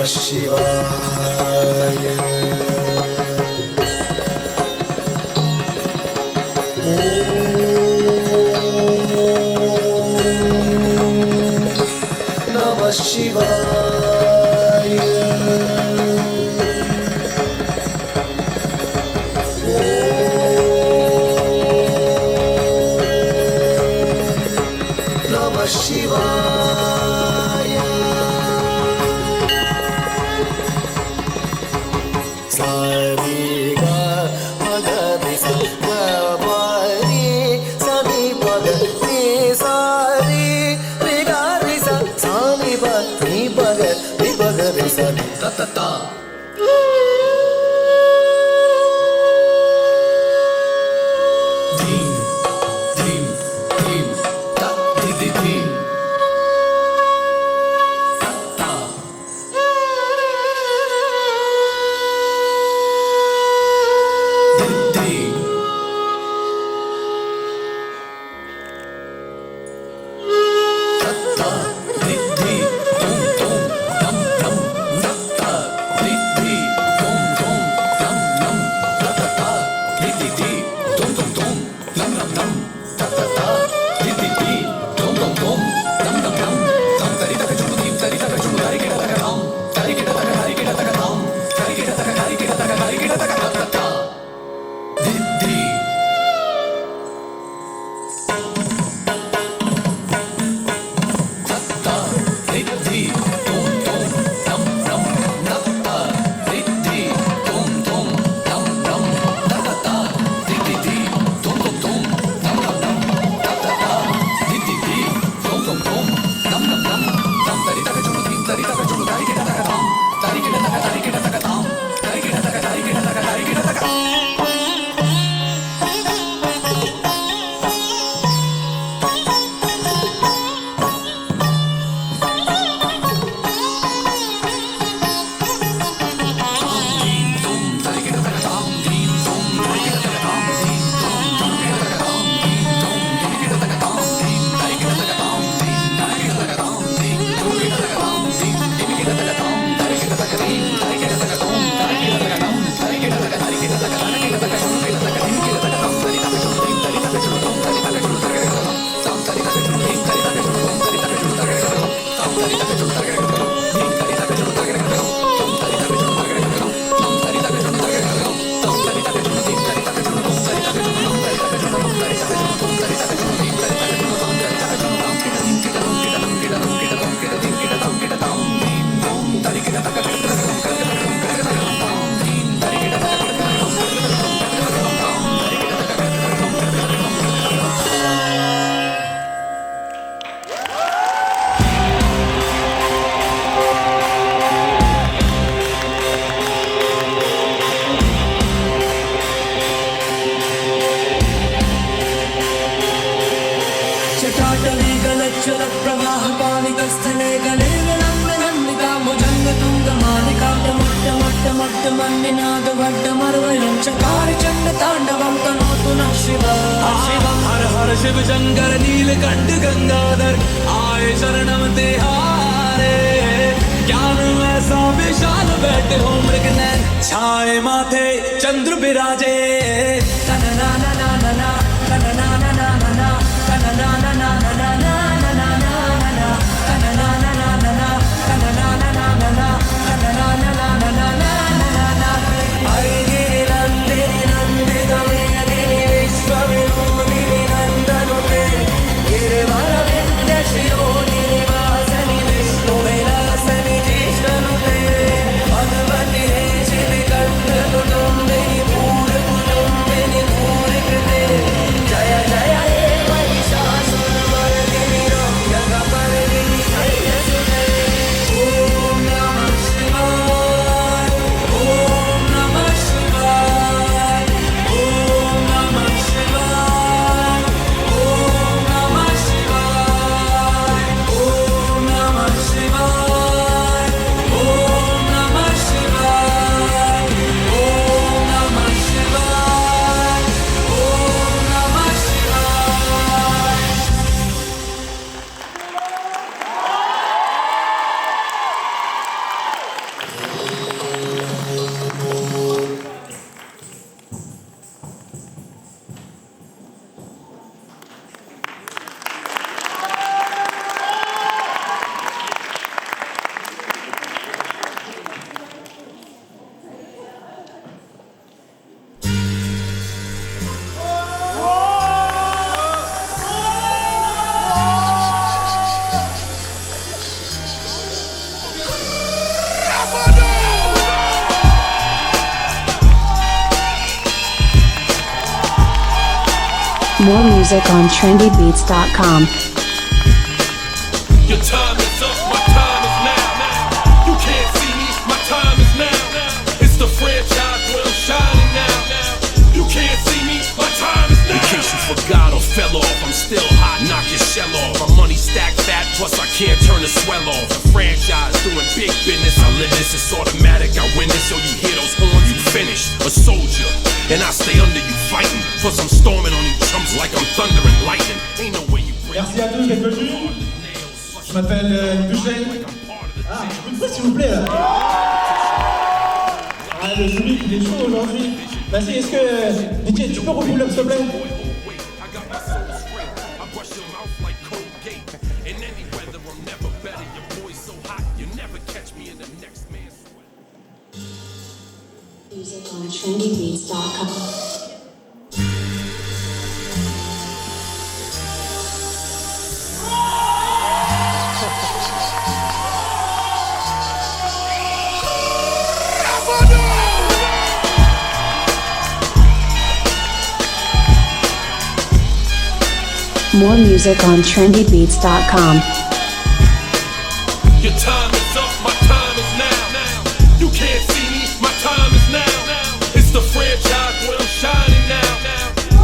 शिवाय नमः शिवाय नमः शिवाय सारे गा मगरि सा रि सनि पग रे सारे रे गा रे सा सानि प रि पग रे सा ता ता ता धीम धीम धीम ता धी धी धीम ता ता धी धी ता ता धी धी तुम तुम दम दम ता ता धी धी तुम तुम दम दम ता ता ता धी धी धी तुम तुम तुम दम दम दम ता ता ता धी धी धी तुम तुम तुम दम दम दम दम तरी तक जुड़ू धीम तरी तक जुड़ू तारी केटा तक राम तारी केटा तक तारी केटा तक राम तारी केटा तक तारी केटा तक तारी केटा तक ता ता ता धी धी ता धी धी तुम तुम दम दम ता ता धी धी तुम तुम दम दम ता ता ता धी धी तुम तुम तुम दम दम दम ता ता ता धी धी तुम तुम तुम दम दम दम दम तरी तक जुड़ू धीम तरी तक जुड़ू तारी केटा तक राम तारी केटा तक तारी केटा तक राम तारी केटा तक तारी केटा तक तारी केटा तक चटाटवी गलच्चल प्रवाह पालिकस्थले गले गलन्नन्निका मुजङ्ग तुङ्ग मालिका मट्ट मट्ट मट्ट मन्निनाद वड्ड मर्वयं चकार चण्ड ताण्डवं तनोतु नः शिवः हर हर शिव शंकर नीलकंठ गंगाधर आए शरणम तिहारे ज्ञान ऐसा विशाल बैठे हो मृग नैन छाए माथे चंद्र विराजे तनना ना ना ना ना तनना ना ना ना ना तनना ना ना ना ना ना ना ना ना तनना ना ना ना ना तनना ना ना ना ना तनना ना ना ना ना ना ना हरे नंदे नंदित मेदिनी विश्वविनोदिनी नंदनुते गिरिवर विद्य शिरोनि निवासनि विष्णु विलासनि जिष्णुते भगवति हे शिवकंठ कुटुम्बिनि पूर्ण More music on trendybeats.com. Your time is up, my time is now. You can't see me, my time is now. It's the franchise where I'm shining now. You can't see me, my time is now. In case you forgot or fell off, I'm still hot, knock your shell off. My money stacked fat, plus I can't turn the swell off. The franchise doing big business, I live this, it's automatic. I win this, so you hear those horns, you finished. A soldier, and I stay under you fighting. Plus I'm storming on you chumps like I'm thunder and lightning. Ain't no way you break. Merci à tous d'être venus. Je m'appelle Duchesne. Ah, une fois s'il vous plaît là. Ah, le public il est chaud aujourd'hui. Vas-y, est-ce que DJ, tu peux reprendre s'il te plaît? Music on trendybeats.com. More music on trendybeats.com. Your time is up, my time is now. You can't see me, my time is now. It's the franchise where I'm shining now.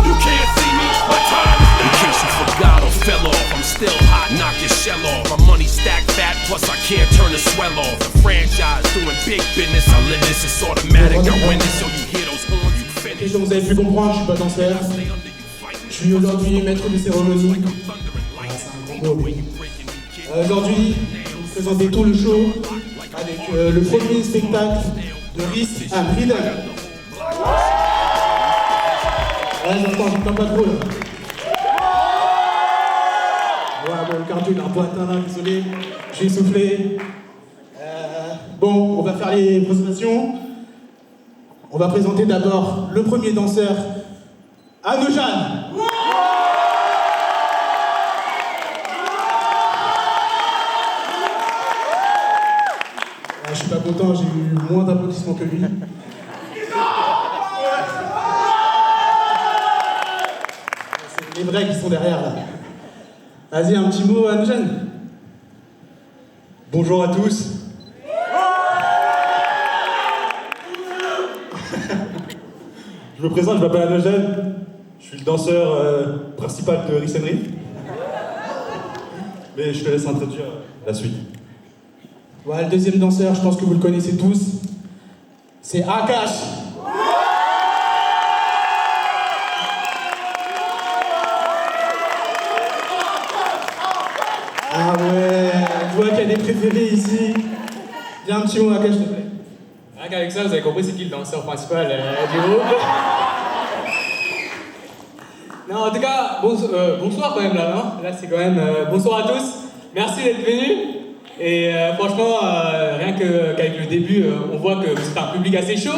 You can't see me, my time is now. In case you forgot or fell off, I'm still hot, knock your shell off. My money stacked fat, plus I can't turn the swell off. The franchise doing big business, I live this, it's automatic. I win this, so you hear those horns, you finish. Et comme vous avez pu comprendre, je suis pas danseur. Je suis aujourd'hui maître de cérémonie. Ah, c'est un grand mot. Aujourd'hui, je vais vous présenter tout le show avec le premier spectacle de Rhys and Rhythm. Ouais, j'entends pas trop là. Ouais, bon, le cardio il est un peu atteint là, désolé. Je vais souffler. Bon, on va faire les présentations. On va présenter d'abord le premier danseur, Anojan. Je suis pas content, j'ai eu moins d'applaudissements que lui. C'est les vrais qui sont derrière là. Vas-y, un petit mot, Anojan. Bonjour à tous. Je me présente, je m'appelle Anojan. Je suis le danseur principal de Rhys and Rhythm. Mais je te laisse introduire la suite. Voilà, le deuxième danseur, je pense que vous le connaissez tous. C'est Akash. Ah ouais, je vois qu'il y a des préférés ici. Viens un petit mot, Akash, s'il te plaît. Rien qu'avec ça, vous avez compris c'est qui le danseur principal du groupe. Non, en tout cas, bonsoir quand même là, non? Là, c'est quand même bonsoir à tous. Merci d'être venus. Et franchement, rien qu'avec le début, on voit que c'est un public assez chaud.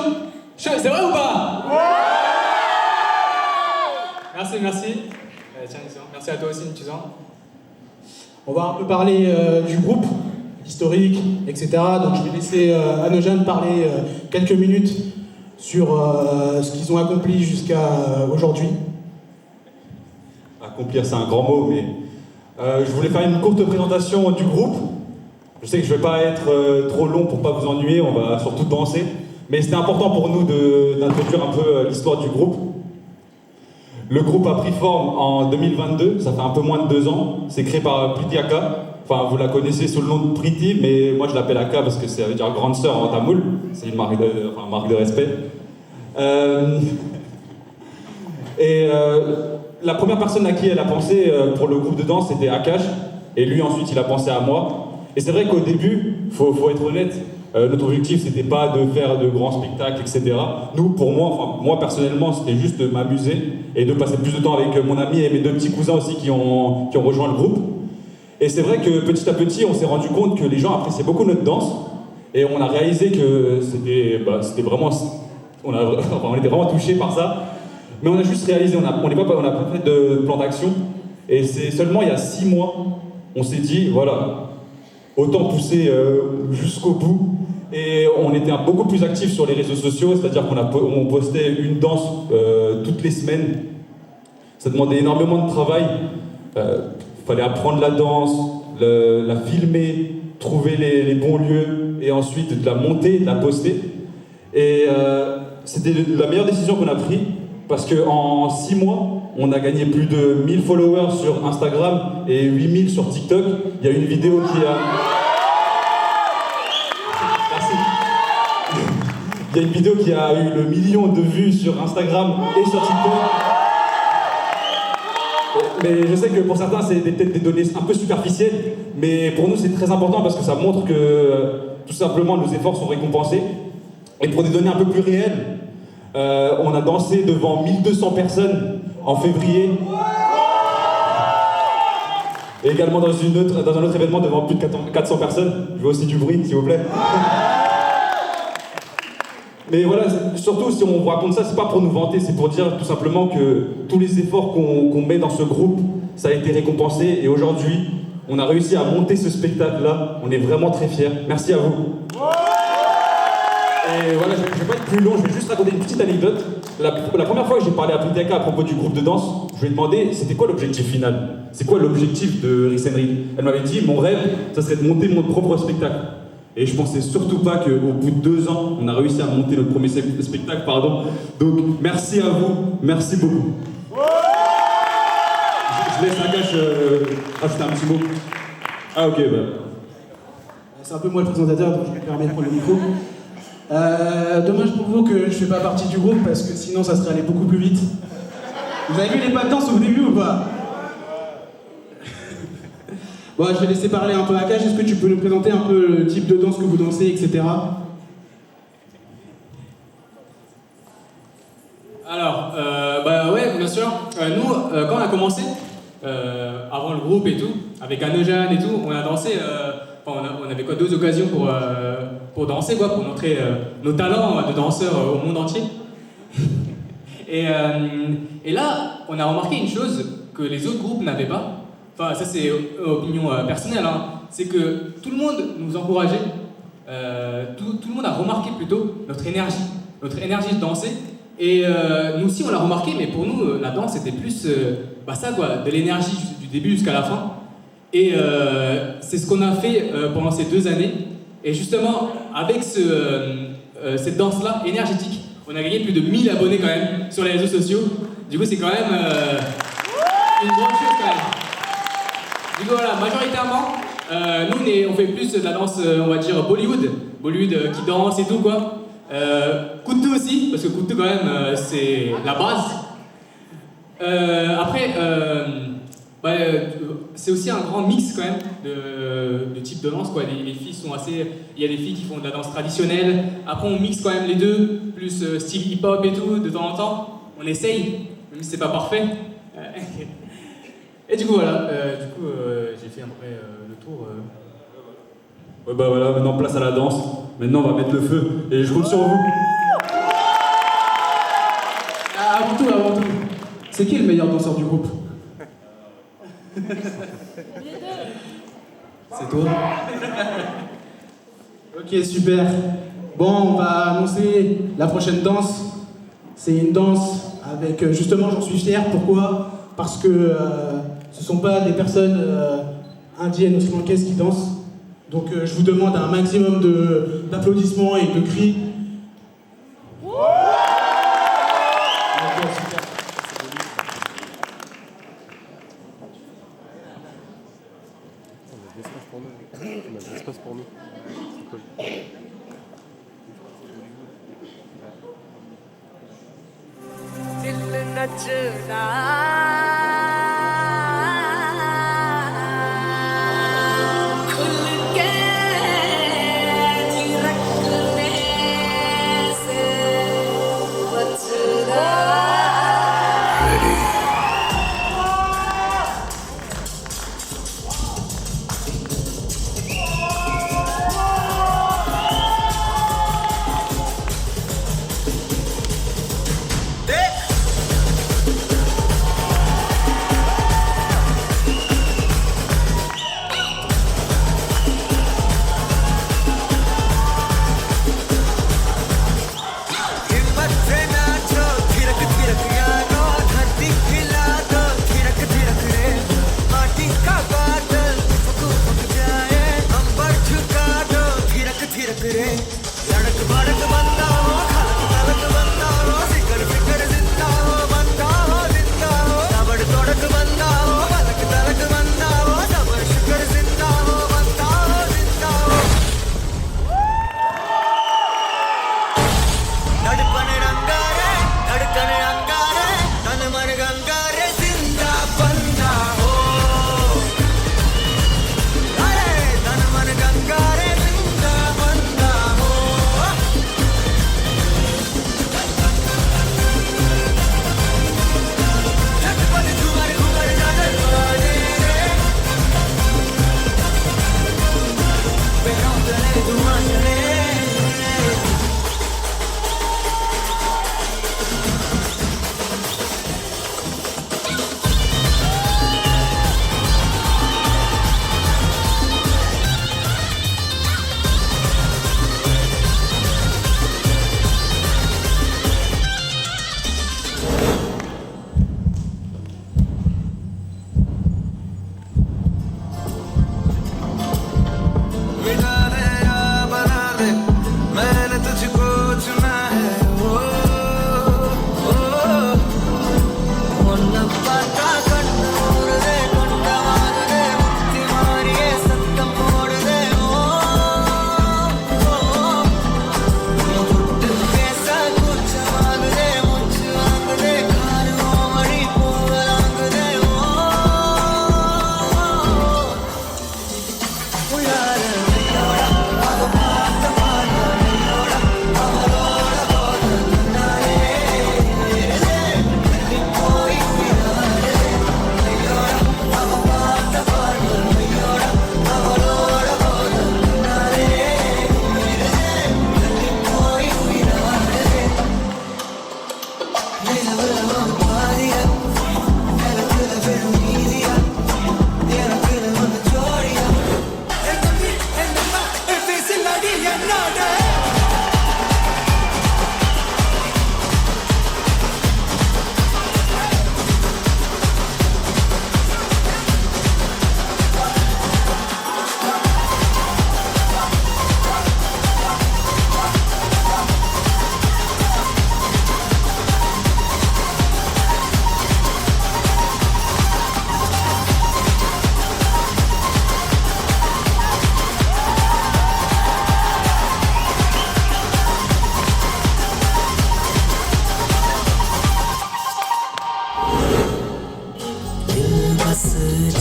Chaud, c'est vrai ou pas? Merci. Tiens, merci à toi aussi, Nituzan. On va un peu parler du groupe, historique, etc. Donc je vais laisser Anojan parler quelques minutes sur ce qu'ils ont accompli jusqu'à aujourd'hui. Accomplir, c'est un grand mot, mais je voulais faire une courte présentation du groupe. Je sais que je ne vais pas être trop long pour ne pas vous ennuyer, on va surtout danser. Mais c'était important pour nous d'introduire un peu l'histoire du groupe. Le groupe a pris forme en 2022, ça fait un peu moins de 2 ans. C'est créé par Pretty Aka. Enfin, vous la connaissez sous le nom de Pretty, mais moi je l'appelle Aka parce que ça veut dire grande sœur en tamoul. C'est une marque de respect. La première personne à qui elle a pensé pour le groupe de danse, c'était Akash. Et lui ensuite, il a pensé à moi. Et c'est vrai qu'au début, faut être honnête, notre objectif c'était pas de faire de grands spectacles, etc. Nous, pour moi, enfin moi personnellement, c'était juste de m'amuser et de passer plus de temps avec mon ami et mes 2 petits cousins aussi qui ont rejoint le groupe. Et c'est vrai que petit à petit, on s'est rendu compte que les gens appréciaient beaucoup notre danse et on a réalisé que c'était vraiment, on était vraiment touchés par ça. Mais on a juste réalisé, on n'a pas fait de plan d'action. Et c'est seulement il y a 6 mois, on s'est dit, voilà, autant pousser jusqu'au bout. Et on était beaucoup plus actifs sur les réseaux sociaux, c'est-à-dire qu'on postait une danse toutes les semaines Ça demandait énormément de travail. Fallait apprendre la danse, la filmer, trouver les bons lieux et ensuite de la monter, de la poster. Et c'était la meilleure décision qu'on a prise parce qu'en 6 mois, on a gagné plus de 1000 followers sur Instagram et 8000 sur TikTok. Il y a une vidéo qui a... Merci. Il y a une vidéo qui a eu le million de vues sur Instagram et sur TikTok. Mais je sais que pour certains, c'est peut-être des données un peu superficielles, mais pour nous, c'est très important parce que ça montre que tout simplement nos efforts sont récompensés. Et pour des données un peu plus réelles, on a dansé devant 1200 personnes en février. Et également dans un autre événement devant plus de 400 personnes. Je veux aussi du bruit, s'il vous plaît. Mais voilà, surtout si on vous raconte ça, c'est pas pour nous vanter, c'est pour dire tout simplement que tous les efforts qu'on met dans ce groupe, ça a été récompensé. Et aujourd'hui, on a réussi à monter ce spectacle-là. On est vraiment très fiers. Merci à vous. Et voilà, je vais pas être plus long, je vais juste raconter une petite anecdote. La première fois que j'ai parlé à Priteka à propos du groupe de danse, je lui ai demandé c'était quoi l'objectif final. C'est quoi l'objectif de Rick and Reed. Elle m'avait dit mon rêve, ça serait de monter mon propre spectacle. Et je pensais surtout pas qu'au bout de 2 ans, on a réussi à monter notre premier spectacle, pardon. Donc merci à vous, merci beaucoup. Je laisse Akash rajouter un petit mot. Ah ok, bah. C'est un peu moi le présentateur, donc je me permets de prendre le micro. Dommage pour vous que je fais pas partie du groupe parce que sinon ça serait allé beaucoup plus vite. Vous avez vu les pas de danse au début ou pas? Bon, je vais laisser parler un peu Akash. Est-ce que tu peux nous présenter un peu le type de danse que vous dansez, etc. Alors, bah ouais, bien sûr. Nous, quand on a commencé, avant le groupe et tout, avec Anojan et tout, on a dansé. On avait quoi, 2 occasions pour danser, quoi, pour montrer nos talents de danseurs au monde entier. Et là, on a remarqué une chose que les autres groupes n'avaient pas. Enfin, ça c'est opinion personnelle, hein. C'est que tout le monde nous encourageait, tout le monde a remarqué plutôt notre énergie de danser. Et nous aussi on l'a remarqué, mais pour nous la danse c'était plus ça quoi, de l'énergie du début jusqu'à la fin. Et c'est ce qu'on a fait pendant ces 2 années. Et justement, avec cette danse-là énergétique, on a gagné plus de 1000 abonnés quand même sur les réseaux sociaux. Du coup c'est quand même une grande chose quand même. Du coup voilà, majoritairement, nous on fait plus de la danse, on va dire Bollywood qui danse et tout quoi. Kuttu aussi, parce que Kuttu quand même c'est la base. Après, c'est aussi un grand mix quand même de types de danse quoi. Les filles sont assez, il y a des filles qui font de la danse traditionnelle. Après on mixe quand même les deux, plus style hip-hop et tout de temps en temps. On essaye, même si c'est pas parfait. Et du coup voilà, j'ai fait un peu le tour. Ouais bah voilà, maintenant place à la danse. Maintenant on va mettre le feu et je compte sur vous. Avant tout, c'est qui le meilleur danseur du groupe? C'est toi. Ok, super. Bon, on va annoncer la prochaine danse. C'est une danse avec, justement, j'en suis fier. Pourquoi? Parce que ce ne sont pas des personnes indiennes ou sri-lankaises qui dansent. Donc je vous demande un maximum d'applaudissements et de cris.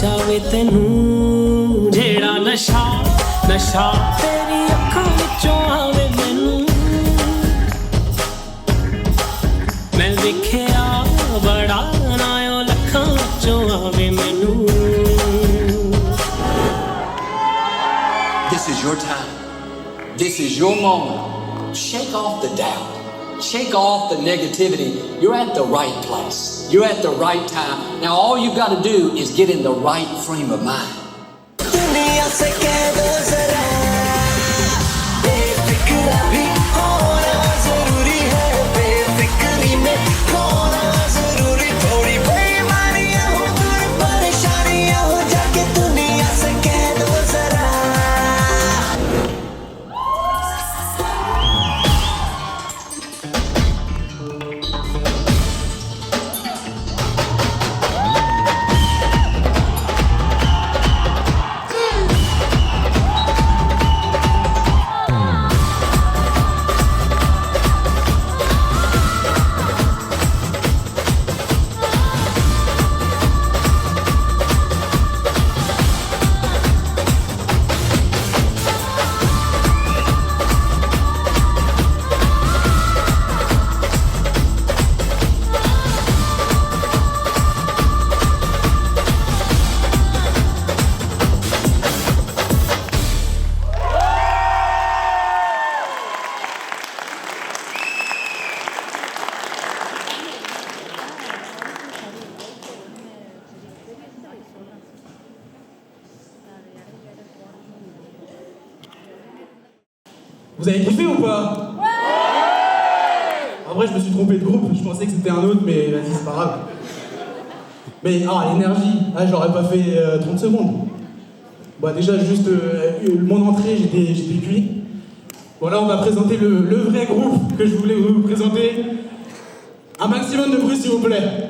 ਜਾਵੇ ਤੈਨੂੰ ਜਿਹੜਾ ਨਸ਼ਾ ਨਸ਼ਾ ਤੇਰੀ ਅੱਖਾਂ ਵਿੱਚੋਂ ਆਵੇ ਮੈਨੂੰ ਮੈਂ ਵੇਖਿਆ ਬੜਾ ਨਾ ਉਹ ਲੱਖਾਂ ਵਿੱਚੋਂ ਆਵੇ ਮੈਨੂੰ This is your time. This is your moment. Shake off the doubt. Shake off the negativity. You're at the right place. You're at the right time. Now all you've got to do is get in the right frame of mind. दुनिया से कह दो जरा बेफिक्र भी होना जरूरी है बेफिक्री में होना जरूरी थोड़ी बेईमानियां हो दूर परेशानियां हो जाके दुनिया से कह दो जरा Vous avez kiffé ou pas? En vrai, je me suis trompé de groupe, je pensais que c'était un autre, mais vas-y, c'est pas grave. Mais, l'énergie, j'aurais pas fait 30 secondes. Bah, déjà, juste mon entrée, j'étais cuit. Bon, là, on va présenter le vrai groupe que je voulais vous présenter. Un maximum de bruit, s'il vous plaît.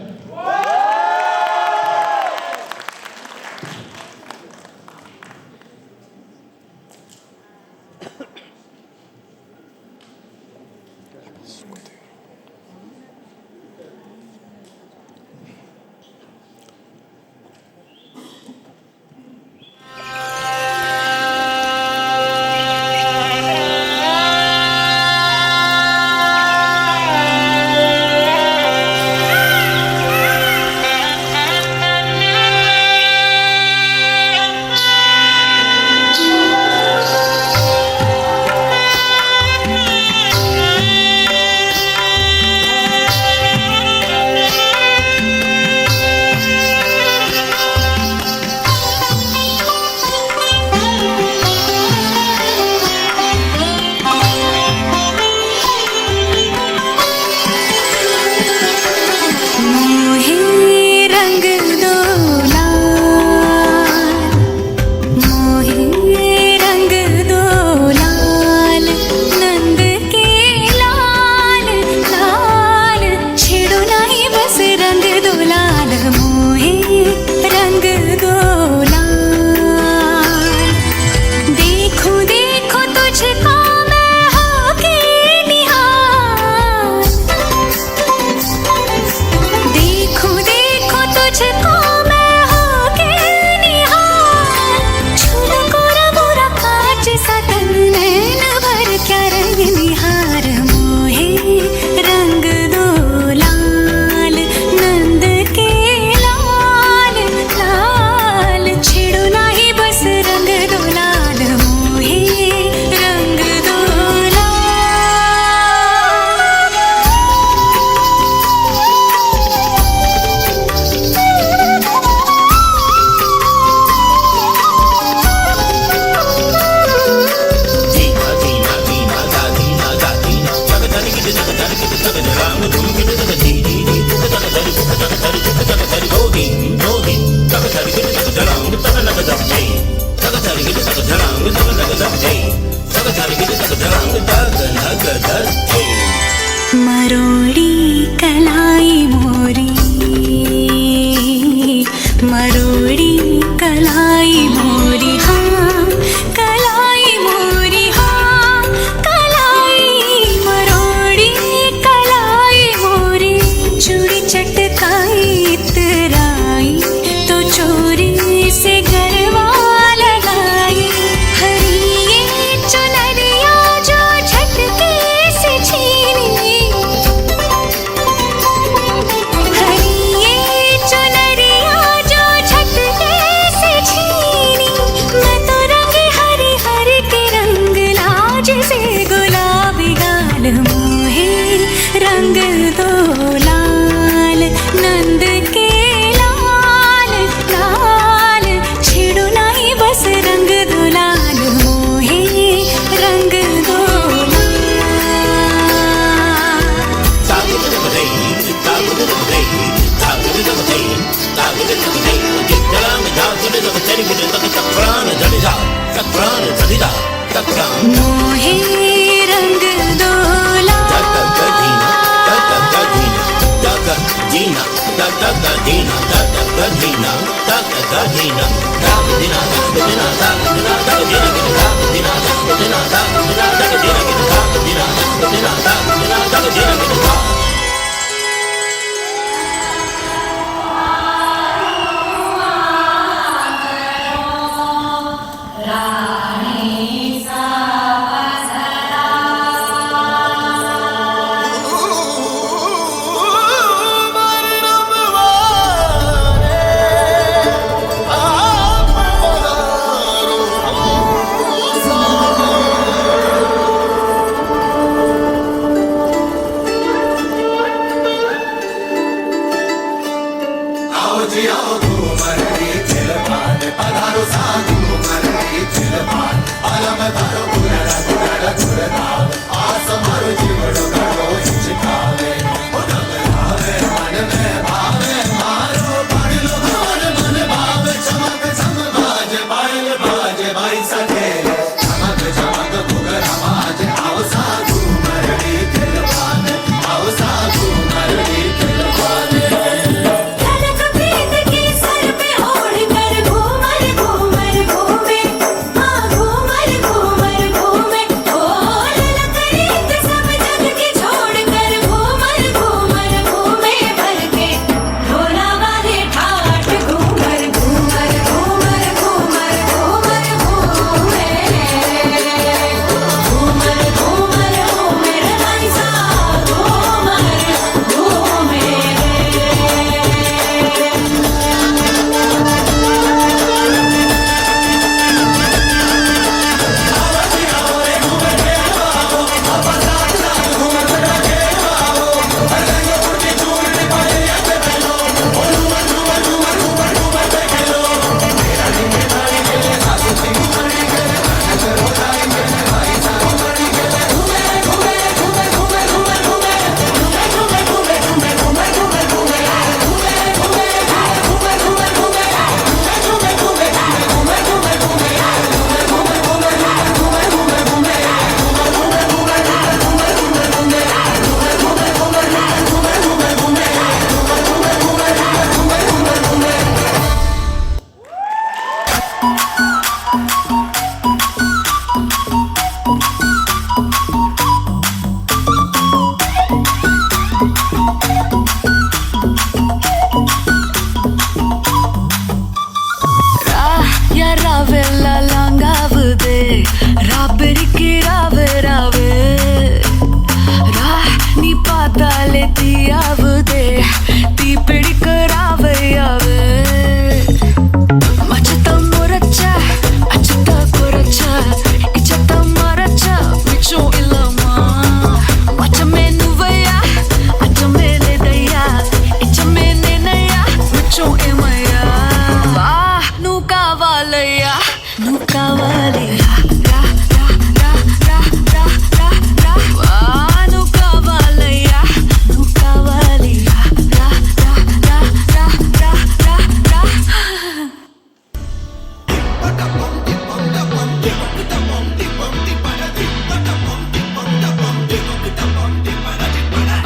मरोड़ी कलाई मोरी, मरोड़ी कलाई मोरी, हाँ कलाई मोरी, हाँ कलाई मरोड़ी कलाई मोरी, चूड़ी चटकाई इतराई तो चोरी से गरबा लगाई, हरी चुनरिया जो झटके से छीनी, हरी चुनरिया जो झटके से छीनी, मैं तो रंगे हरे हरे के रंग लाज से, गुलाबी गाल मोहे रंग दो लाल, नंद के लाल लाल, छेड़ो नहीं बस रंग दो लाल मोहे रंग दो मोहे रंग दो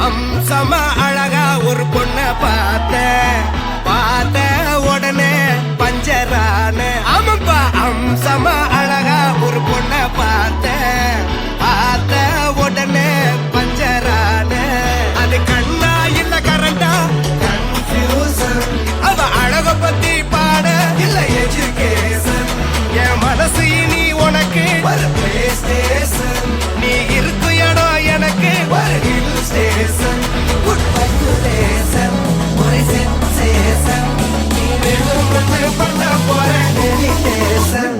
அம்சமா அழகா ஒரு பொண்ணை பார்த்த உடனே பஞ்சரான ஆமாப்பா அம்சமா அழகா ஒரு பொண்ணை பார்த்த உடனே பஞ்சரான அது கண்ணா இல்ல கரண்டா கன்ஃபியூசன் அவ அழக பத்தி பாட இல்ல எஜுகேஷன் என் மனசு இனி உனக்கு ஒரு பிளே ஸ்டேஷன் நீ இருக்கு இடம் எனக்கு ஒரு ஹில் ஸ்டேஷன் குட் வைகுலேஷன் ஒரு சென்சேஷன் நீ வெறும் பண்ண போற delegation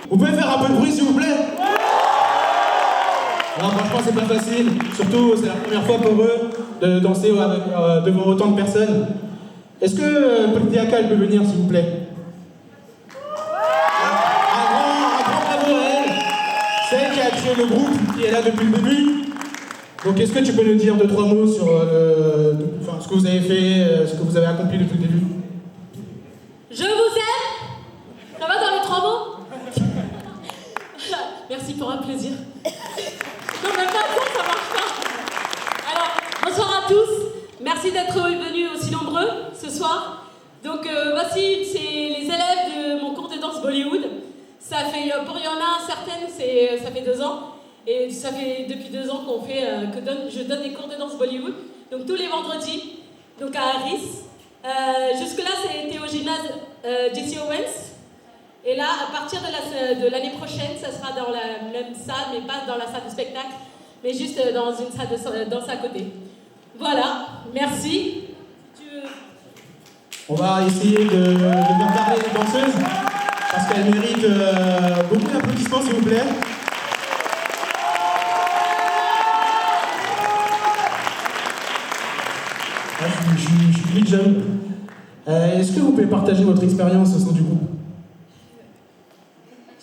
Vous pouvez faire un peu de bruit s'il vous plaît? Non, franchement c'est pas facile, surtout c'est la première fois pour eux de danser devant autant de personnes. Est-ce que Petit Akal peut venir s'il vous plaît? Un grand bravo à elle, c'est elle qui a créé le groupe, qui est là depuis le début. Donc est-ce que tu peux nous dire 2-3 mots sur ce que vous avez fait, ce que vous avez accompli depuis le début? Je vous aime. Ça va dans les 3 mots? Merci pour un plaisir. Non, même pas ça marche pas. Alors, bonsoir à tous. Merci d'être venus aussi nombreux ce soir. Donc, voici, c'est les élèves de mon cours de danse Bollywood. Ça fait, il y en a certaines, ça fait 2 ans. Et ça fait depuis 2 ans qu'on fait, je donne des cours de danse Bollywood. Donc, tous les vendredis, donc à Harris. Jusque-là, c'était au gymnase J.C. Owens. Et là, à partir de l'année prochaine, ça sera dans la même salle, mais pas dans la salle de spectacle, mais juste dans une salle de danse à côté. Voilà, merci. On va essayer de faire parler les danseuses, parce qu'elles méritent beaucoup d'applaudissements s'il vous plaît. Je suis plus jeune. Est-ce que vous pouvez partager votre expérience au sein du groupe?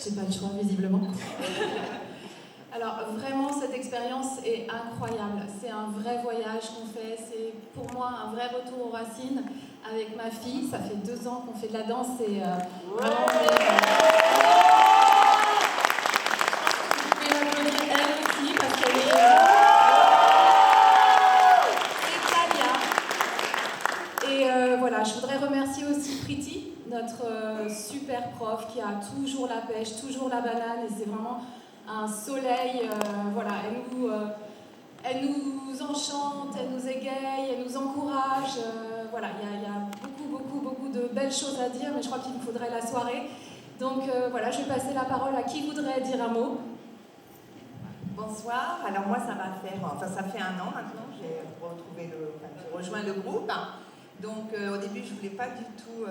J'ai pas le choix, visiblement. Alors, vraiment, cette expérience est incroyable. C'est un vrai voyage qu'on fait. C'est pour moi un vrai retour aux racines avec ma fille. Ça fait 2 ans qu'on fait de la danse et vraiment, vous pouvez l'applaudir elle aussi parce qu'elle est Talia. Et voilà, je voudrais remercier aussi Priti, notre super prof qui a toujours la pêche, toujours la banane, et c'est vraiment un soleil. Voilà, elle nous enchante, elle nous égaye, elle nous encourage. Voilà, il y a beaucoup de belles choses à dire, mais je crois qu'il nous faudrait la soirée. Donc voilà, je vais passer la parole à qui voudrait dire un mot. Bonsoir, alors moi ça fait 1 an maintenant, j'ai rejoint le groupe. Donc au début je voulais pas du tout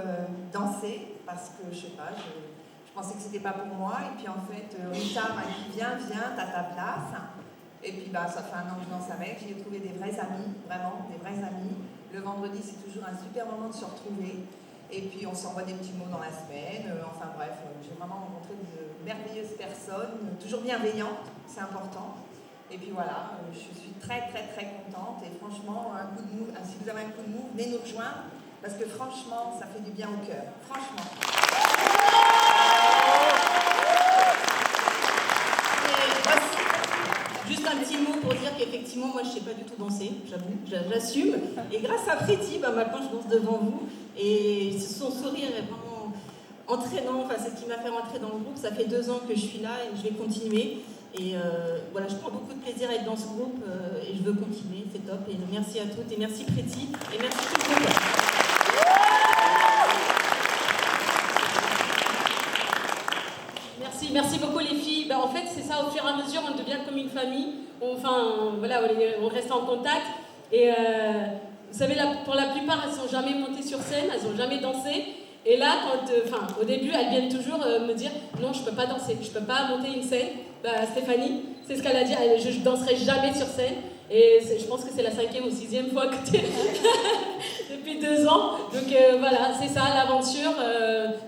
danser parce que je sais pas, je pensais que c'était pas pour moi, et puis en fait Rita m'a dit viens, t'as ta place, et puis ça fait 1 an que je danse avec, j'ai trouvé des vrais amis, vraiment des vrais amis. Le vendredi c'est toujours un super moment de se retrouver, et puis on s'envoie des petits mots dans la semaine, enfin bref, j'ai vraiment rencontré de merveilleuses personnes, toujours bienveillantes, c'est important. Et puis voilà, je suis très contente, et franchement, un coup de mou, si vous avez un coup de mou, venez nous rejoindre, parce que franchement, ça fait du bien au cœur, franchement. Juste un petit mot pour dire qu'effectivement, moi je ne sais pas du tout danser, j'avoue, j'assume. Et grâce à Priti, maintenant je danse devant vous, et son sourire est vraiment entraînant, c'est ce qui m'a fait rentrer dans le groupe. Ça fait 2 ans que je suis là et je vais continuer. Et voilà, je prends beaucoup de plaisir à être dans ce groupe et je veux continuer, c'est top. Et merci à toutes et merci Pretty et merci tout le groupe. Merci beaucoup les filles. En fait, c'est ça, au fur et à mesure, on devient comme une famille. On reste en contact. Et vous savez, pour la plupart, elles ne sont jamais montées sur scène, elles n'ont jamais dansé. Et là, au début, elles viennent toujours me dire non, je ne peux pas danser, je ne peux pas monter une scène. Stéphanie, c'est ce qu'elle a dit, je ne danserai jamais sur scène. Et je pense que c'est la 5e ou 6e fois que tu es depuis 2 ans. Donc voilà, c'est ça l'aventure.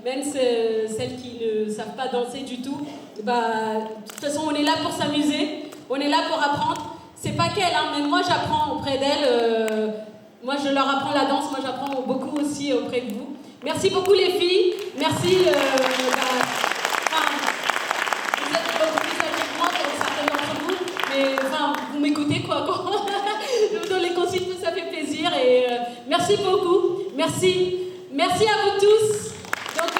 Même celles qui ne savent pas danser du tout, de toute façon, on est là pour s'amuser, on est là pour apprendre. C'est pas qu'elles, hein, mais moi j'apprends auprès d'elles. Moi je leur apprends la danse, moi j'apprends beaucoup aussi auprès de vous. Merci beaucoup les filles, merci. Vous êtes beaucoup plus âgées que moi, certains d'entre vous, mais vous m'écoutez quoi. Dans les consignes, ça fait plaisir et merci beaucoup. Merci à vous tous. Donc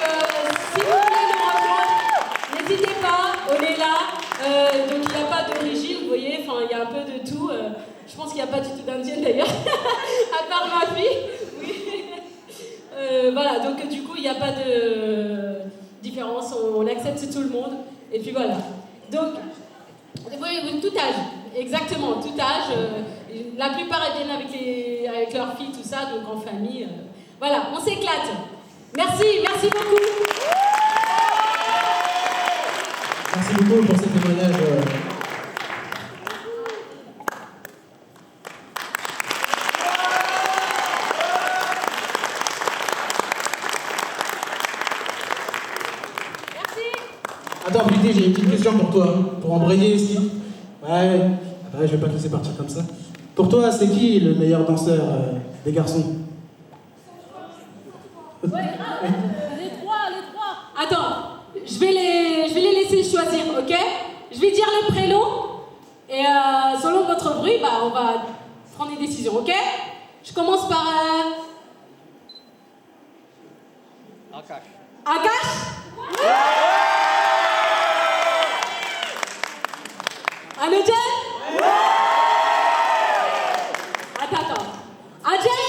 si vous voulez nous rejoindre, n'hésitez pas, on est là. Donc il n'y a pas d'origine, vous voyez, il y a un peu de tout. Je pense qu'il n'y a pas du tout d'indienne d'ailleurs, à part ma fille. Oui. Voilà, donc du coup, il n'y a pas de différence, on accepte tout le monde, et puis voilà. Donc, tout âge, exactement, tout âge. La plupart, elles viennent avec leurs filles, tout ça, donc en famille. Voilà, on s'éclate. Merci beaucoup. Merci beaucoup pour ce témoignage. Attends, Pretty, j'ai une petite question pour toi, pour embrayer ici. Ouais, je vais pas te laisser partir comme ça. Pour toi, c'est qui le meilleur danseur des garçons? Les trois. Attends, je vais les laisser choisir, ok? Je vais dire les prénoms et selon votre bruit, on va prendre des décisions, ok? Je commence par Akash. Akash? Anojan? Attends. Ajay?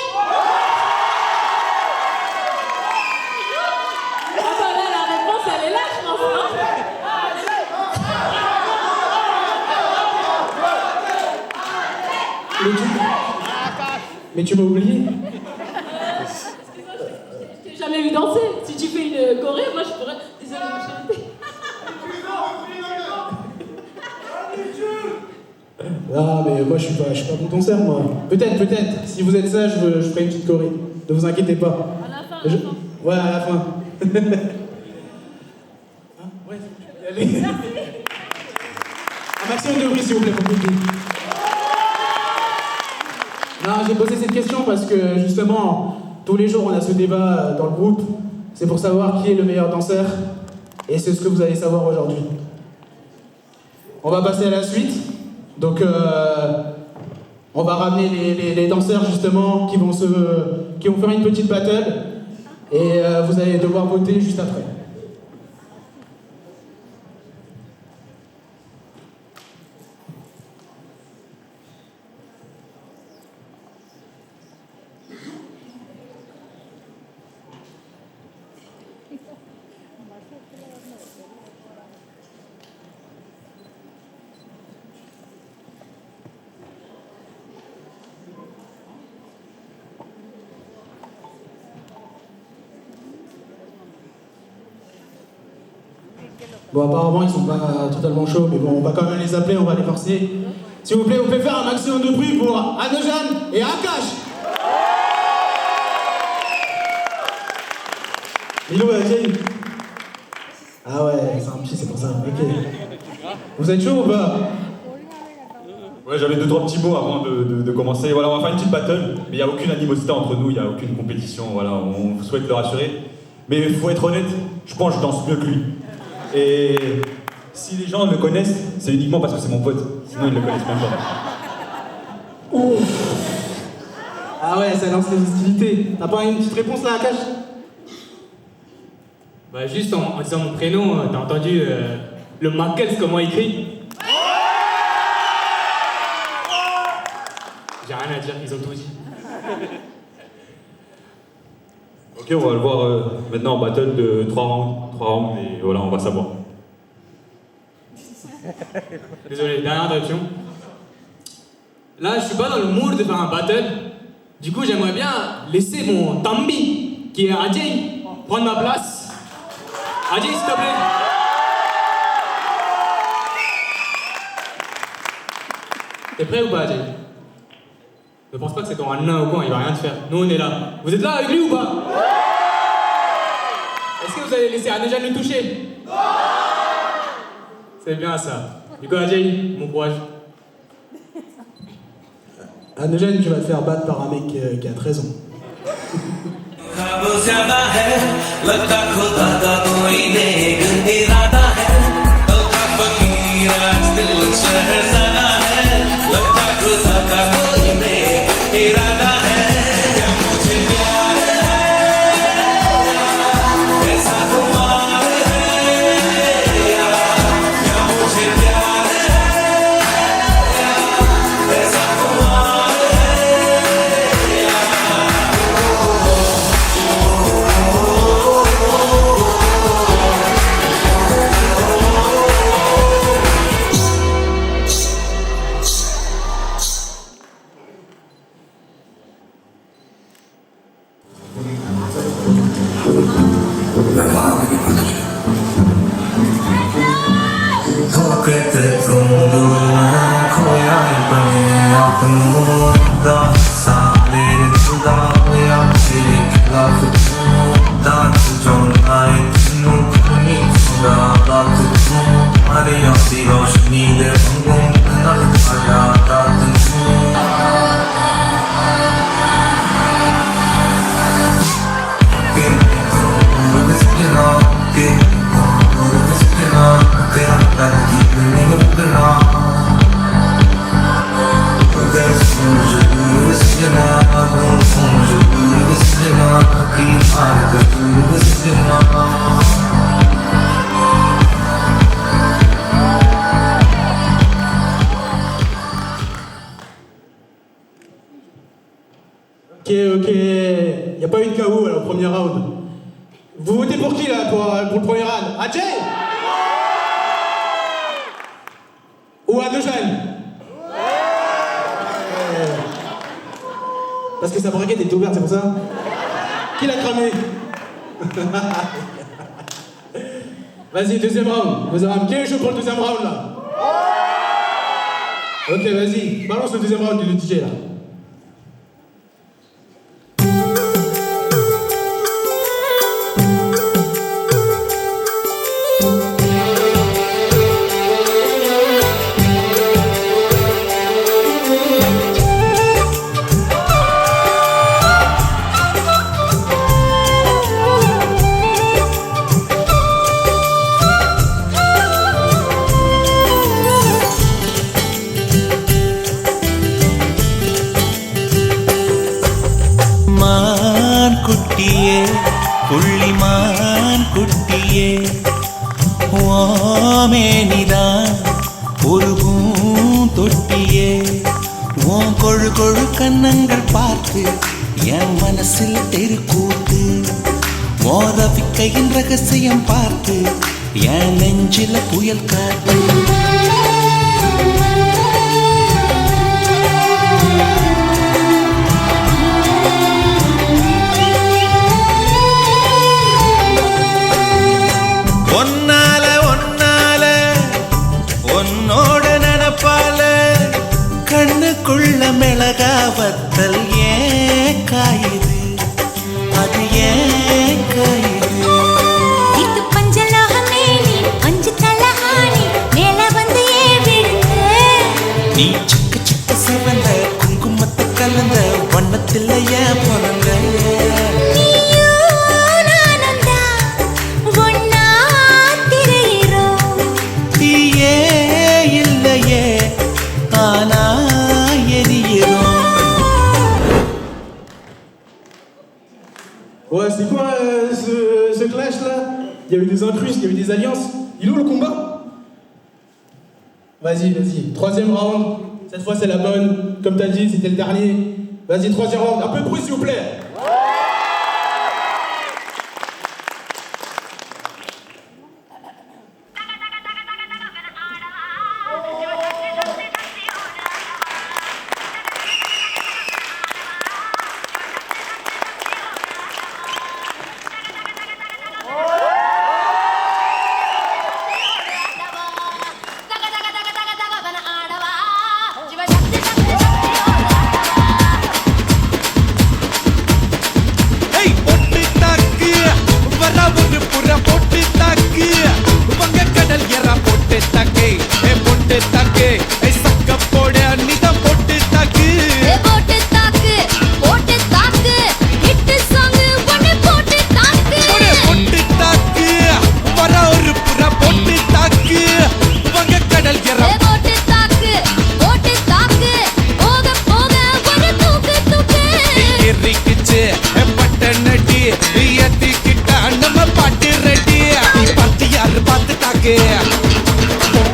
Attends, là, la réponse, elle est là, je pense, non? Mais tu m'as oublié. Je t'ai jamais vu danser. Si tu fais une choré, moi, je pourrais... Désolée, moi, je suis... Ah, mais moi je suis pas bon danseur, moi. Peut-être, si vous êtes sage, je ferai une petite choré. Ne vous inquiétez pas. À la fin. Ouais, à la fin. Ouais, allez. Un maximum de bruit, s'il vous plaît, pour Pretty. Non, j'ai posé cette question parce que, justement, tous les jours, on a ce débat dans le groupe. C'est pour savoir qui est le meilleur danseur. Et c'est ce que vous allez savoir aujourd'hui. On va passer à la suite. Donc, on va ramener les danseurs justement qui vont faire une petite battle et vous allez devoir voter juste après. Bon, apparemment, ils sont pas totalement chauds, mais bon, on va quand même les appeler, on va les forcer. S'il vous plaît, vous pouvez faire un maximum de bruit pour Anojan et Akash. Milo et Ajay. Ah ouais, c'est un petit, c'est pour ça. Ok. Vous êtes chaud ou pas? Ouais, j'avais 2-3 petits mots avant de commencer. Voilà, on va faire une petite battle, mais il n'y a aucune animosité entre nous, il n'y a aucune compétition, voilà, on souhaite le rassurer. Mais il faut être honnête, je pense que je danse mieux que lui. Et si les gens me connaissent, c'est uniquement parce que c'est mon pote, sinon ils ne le connaissent même pas. Ouf. Ah ouais, ça lance les hostilités. T'as pas une petite réponse là, Akash? Juste en disant mon prénom, t'as entendu le Mackels comment il crie? J'ai rien à dire, ils ont tout dit. Ok, on va le voir maintenant en battle de 3 rounds, et voilà, on va savoir. Désolé, dernière interruption. Là, je suis pas dans le mood de faire un battle. Du coup, j'aimerais bien laisser mon Tambi, qui est Adjei, prendre ma place. Adjei, s'il te plaît. T'es prêt ou pas, Adjei? Ne pense pas que c'est ton nain ou quoi, il va rien te faire. Nous, on est là. Vous êtes là avec lui ou pas? Est-ce que vous allez laisser Anejan le toucher? C'est bien ça. Du coup, Adjei, mon courage. Anejan, tu vas te faire battre par un mec qui a 13 ans. Ok, y a pas eu de KO au premier round. Vous votez pour qui là pour le premier round? Adjei ou Anejan? Parce que sa braguette est ouverte, c'est pour ça? Qui l'a cramé? Vas-y, deuxième round. Qui est chaud pour le deuxième round là? Ok, vas-y, balance le deuxième round du DJ là. குட்டியே புள்ளிமான் குட்டியே ஓமேனிதான் ஒரு பூந்தொட்டியே உன் கொழு கொழு கண்ணங்கள் பார்த்து என் மனசில் தெருக்கூத்து மோதவிக்கையின் ரகசியம் பார்த்து என் நெஞ்சில புயல் காத்து கண்ணுக்குள்ள மிளகாவத்தல் ஏன் காயுது அது ஏன் காயுது இது பஞ்சலோகமே நீ அஞ்சு தலஹானி மேல வந்து ஏவிடுங்க நீ சிக்க சிக்க சிவந்த குங்குமத்தை கலந்த வண்ணத்தில் ஏன் பிறந்த Ouais, c'est quoi ce clash là? Il y a eu des incrustes, il y a eu des alliances. Il est où le combat? Vas-y, troisième round. Cette fois, c'est la bonne. Comme t'as dit, c'était le dernier. Vas-y, troisième round. Un peu de bruit, s'il vous plaît.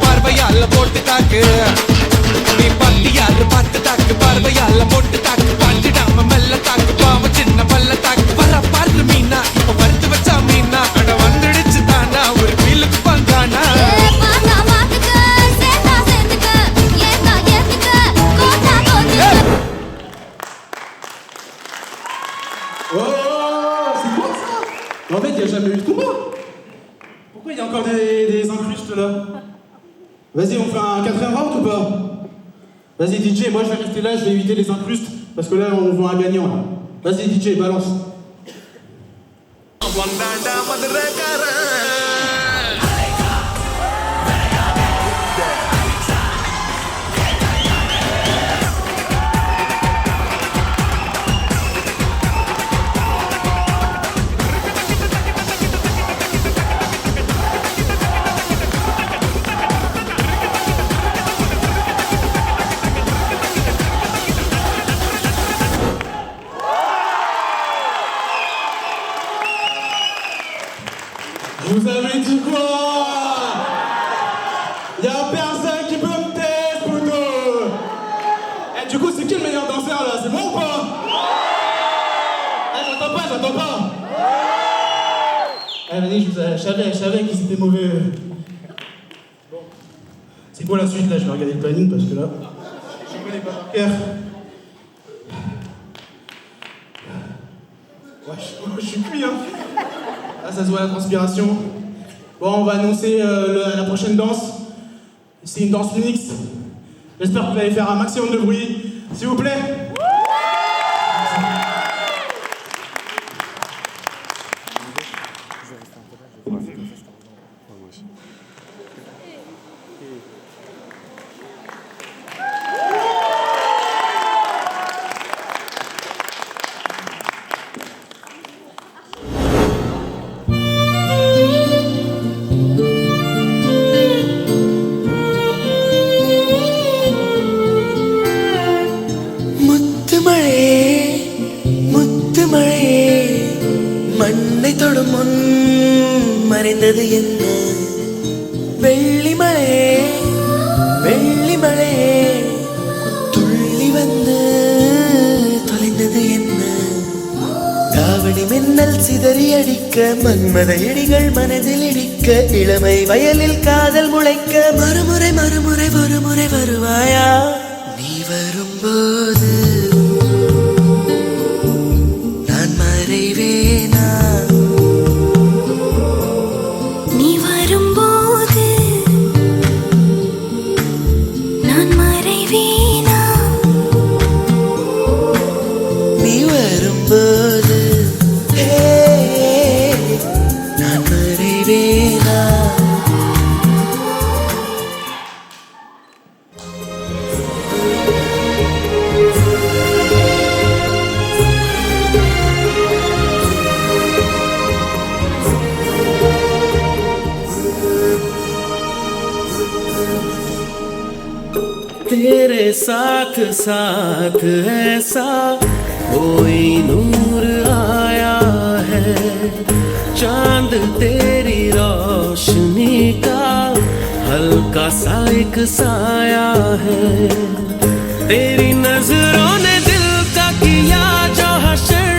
பார்வையால போட்டு தாக்கு நீ பத்தியாரு பார்த்து தாக்கு பார்வையால போட்டு தாக்கு பாஞ்சிடாம மெல்ல தாக்கு பாவ சின்ன பல்ல தாக்கு வர பாரு மீனா இப்ப வறுத்து வச்சா மீனா அட வந்துடுச்சு தானா ஒரு வீலுக்கு பங்கானா En fait, il n'y a jamais eu de combat. Pourquoi il y a encore des incrustes là? Vas-y, on fait un quatrième round ou pas? Vas-y DJ, moi je vais rester là, je vais éviter les incrustes parce que là on voit un gagnant là. Vas-y DJ, balance. Vous avez dit quoi? Y'a personne qui peut me tester, poteau. Eh, du coup, c'est qui le meilleur danseur là? C'est moi ou pas? Eh, j'entends pas. Eh, vas-y, je savais qu'ils étaient mauvais. Bon. C'est quoi la suite là? Je vais regarder le planning parce que là, je connais pas par cœur. Ouais, je suis cuit, hein. Ah, ça se voit la transpiration. Bon, on va annoncer la prochaine danse. C'est une danse mixte. J'espère que vous allez faire un maximum de bruit. S'il vous plaît. மண்ணை தொடும் முன் மறைந்தது என்ன வெள்ளிமலை துள்ளி வந்து தொலைந்தது என்ன தாவணி மின்னல் சிதறி அடிக்க மன்மத இடிகள் மனதில் இடிக்க இளமை வயலில் காதல் முளைக்க மறுமுறை ஒருமுறை வருவாயா நீ வரும்போது तेरे साथ ऐसा कोई नूर आया है चांद तेरी रोशनी का हल्का सा एक साया है तेरी नजरों ने दिल का किया जो हशर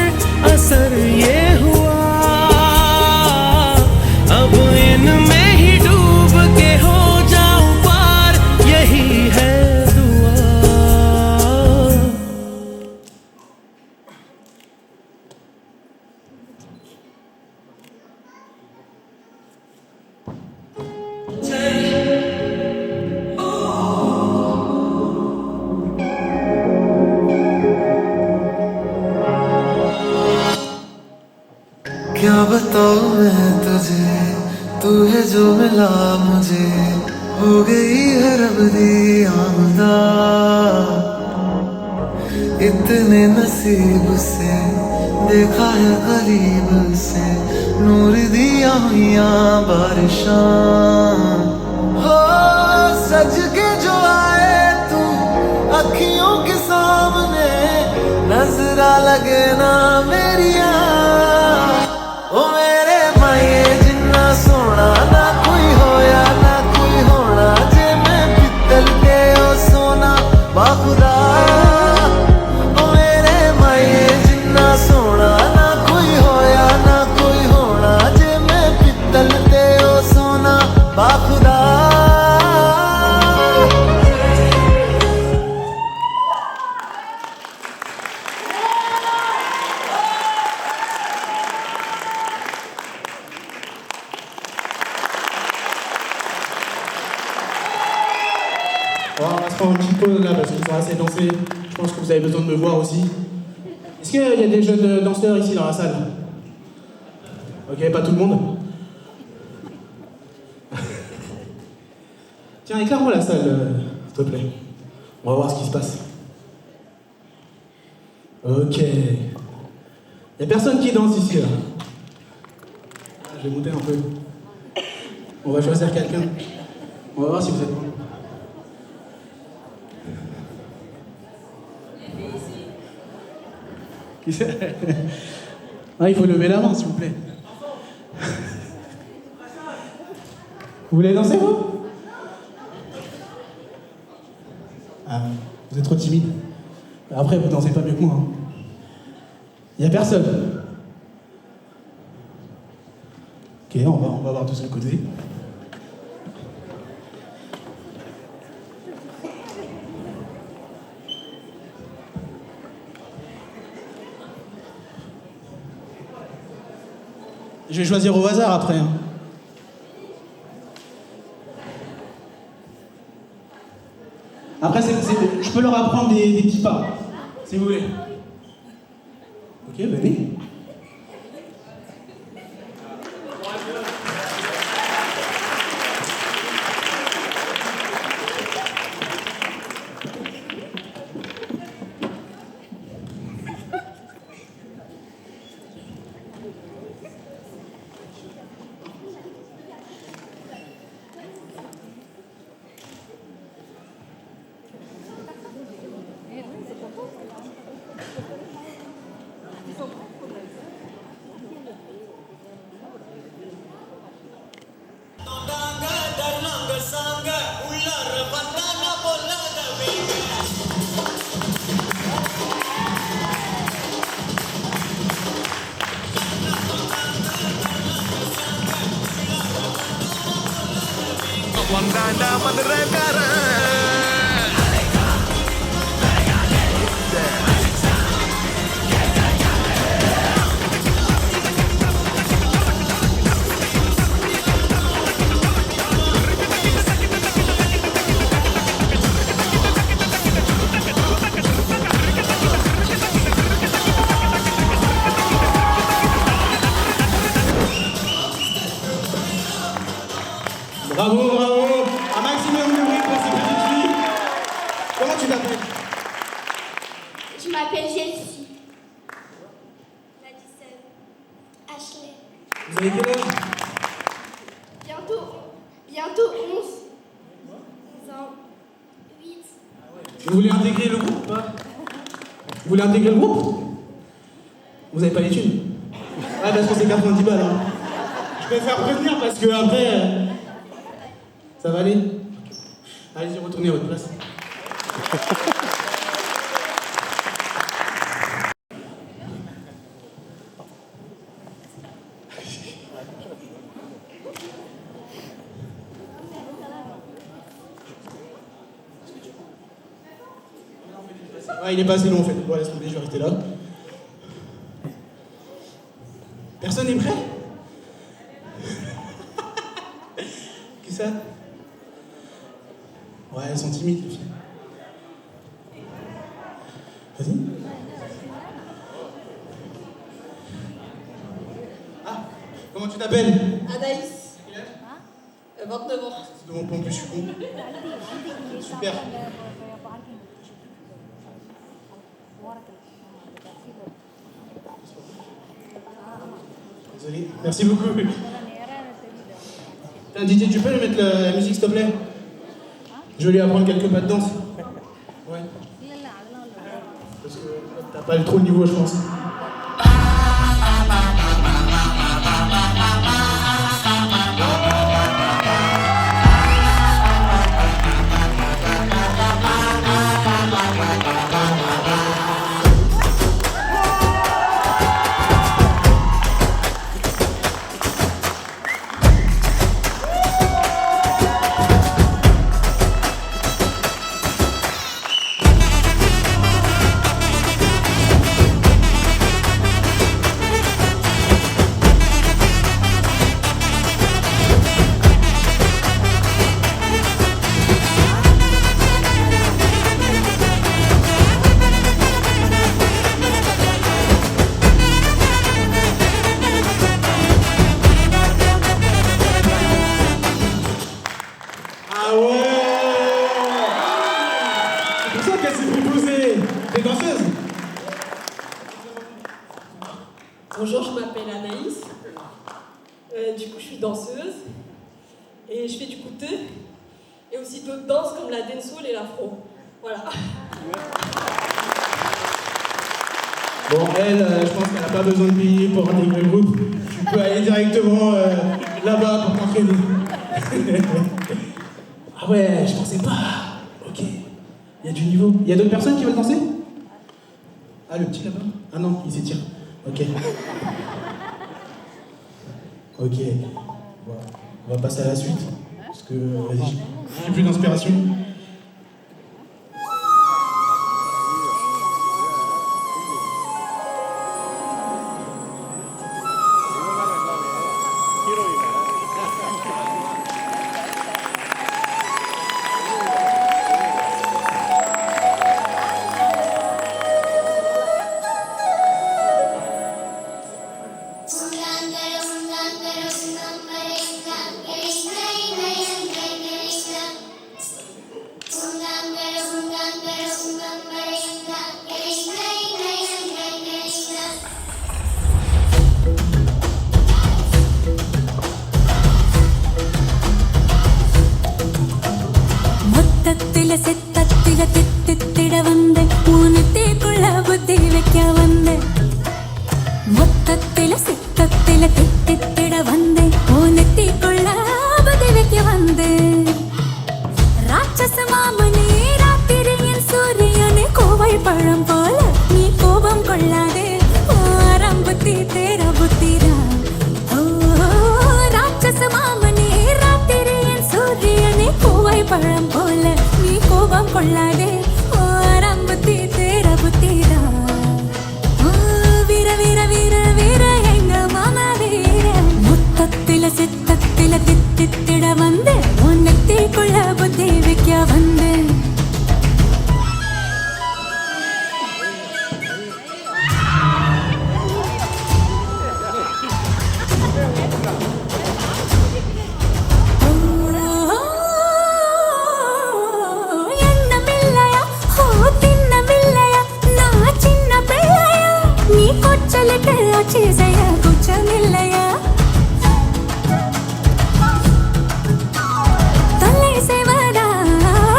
असर ये हुआ अब इनमें ही डूब के हो जाऊं पार यही है दुआ क्या बताऊं मैं तुझे तू है जो मिला मुझे हो गई है रब दी आमदा इतने नसीब से देखा है गरीब से नूर दिया हुआ बारिशां हो सज के जो आए तू अखियों के सामने नजरा लगे ना मेरिया ओ मेरे माये जिन्ना सोना ना कोई होया ना कोई होना जे मैं पित्तल के ओ सोना बाखुदा ओ मेरे माये जिन्ना सोना ना कोई होया ना कोई होना जे मैं पित्तल के ओ सोना बाखुदा Bon, on va se prendre une petite pause là parce qu'il faut assez danser. Je pense que vous avez besoin de me voir aussi. Est-ce qu'il y a des jeunes danseurs ici dans la salle? Ok, pas tout le monde. Tiens, éclaire-moi la salle, s'il te plaît. On va voir ce qui se passe. Ok. Il y a personne qui danse ici là. Ah, je vais monter un peu. On va choisir quelqu'un. On va voir si vous êtes bon. Qui c'est? Ah, il faut lever la main, s'il vous plaît. Vous voulez danser, vous? Ah, vous êtes trop timide. Après, vous dansez pas mieux que moi. Hein. Il y a personne. Ok, on va voir tous le côté. Je vais choisir au hasard après. Hein. Après, je peux leur apprendre des petits pas, si vous voulez. Ok, venez. Bravo, bravo! Un maximum de bruit pour ces petites filles. Comment tu t'appelles? Je m'appelle Jelsi. Madison. Ashley. Vous avez quel âge? Bientôt 11. 11 ans. 8. Vous voulez intégrer le groupe ou pas? Vous voulez intégrer le groupe? Vous avez pas les thunes? Ah, parce que c'est 90 balles. Hein. Je préfère prévenir parce que après. Ça va aller? Allez-y, retournez à votre place. Ouais, il est pas assez long en fait. Bon, laisse tomber, je vais rester là. Personne n'est prêt? Qui ça? Ouais, elles sont timides, les filles. Vas-y. Ah, comment tu t'appelles? Anaïs. 29 ans. C'est de mon point que je suis con. Super. Désolé. Merci beaucoup. Didier, tu peux lui mettre la musique, s'il te plaît? Je vais lui apprendre quelques pas de danse. Ouais. Parce que t'as pas trop le niveau, je pense. Ah ouais! C'est pour ça qu'elle s'est proposée. T'es danseuse? Bonjour, je m'appelle Anaïs. Du coup, je suis danseuse. Et je fais du côté. Et aussi d'autres danses comme la dancehall et l'afro. Voilà. Bon, elle, je pense qu'elle n'a pas besoin de payer pour intégrer le groupe. Tu peux aller directement là-bas pour t'entraîner. Ah ouais, je pensais pas. Ok, il y a du niveau. Il y a d'autres personnes qui veulent danser? Ah, le petit là-bas? Ah non, il s'étire. Ok. Ok. Bon, on va passer à la suite. Parce que, vas-y, j'ai plus d'inspiration. தித்திட வந்த ஊனத்திற்குள்ள புத்தி வைக்க வந்த மொத்தத்தில சித்தத்தில தித்திட வந்த ஊனத்திற்குள்ள புத்தி வைக்க வந்த ராட்சச மாமனே ராத்திரியின் சூரியனே கோவை பழம் போல நீ கோபம் கொள்ளாதே ஆரம் புத்தி தேரா புத்திரா ராட்சச மாமனே ராத்திரியின் சூரியனே கோவை பழம் போல நீ கோபம் கொள்ளாதே ஆரம் புத்தி தேரா புத்திரா வீர வீர வீர வீர எங்க மாமா வீர முத்தத்தில சித்தத்தில தித்திட வந்து உன்னத்திற்குள்ள புத்தி வைக்க வந்து చేసయ్యా కూర్చోనిల్లయ్యా తల్లి సేవదా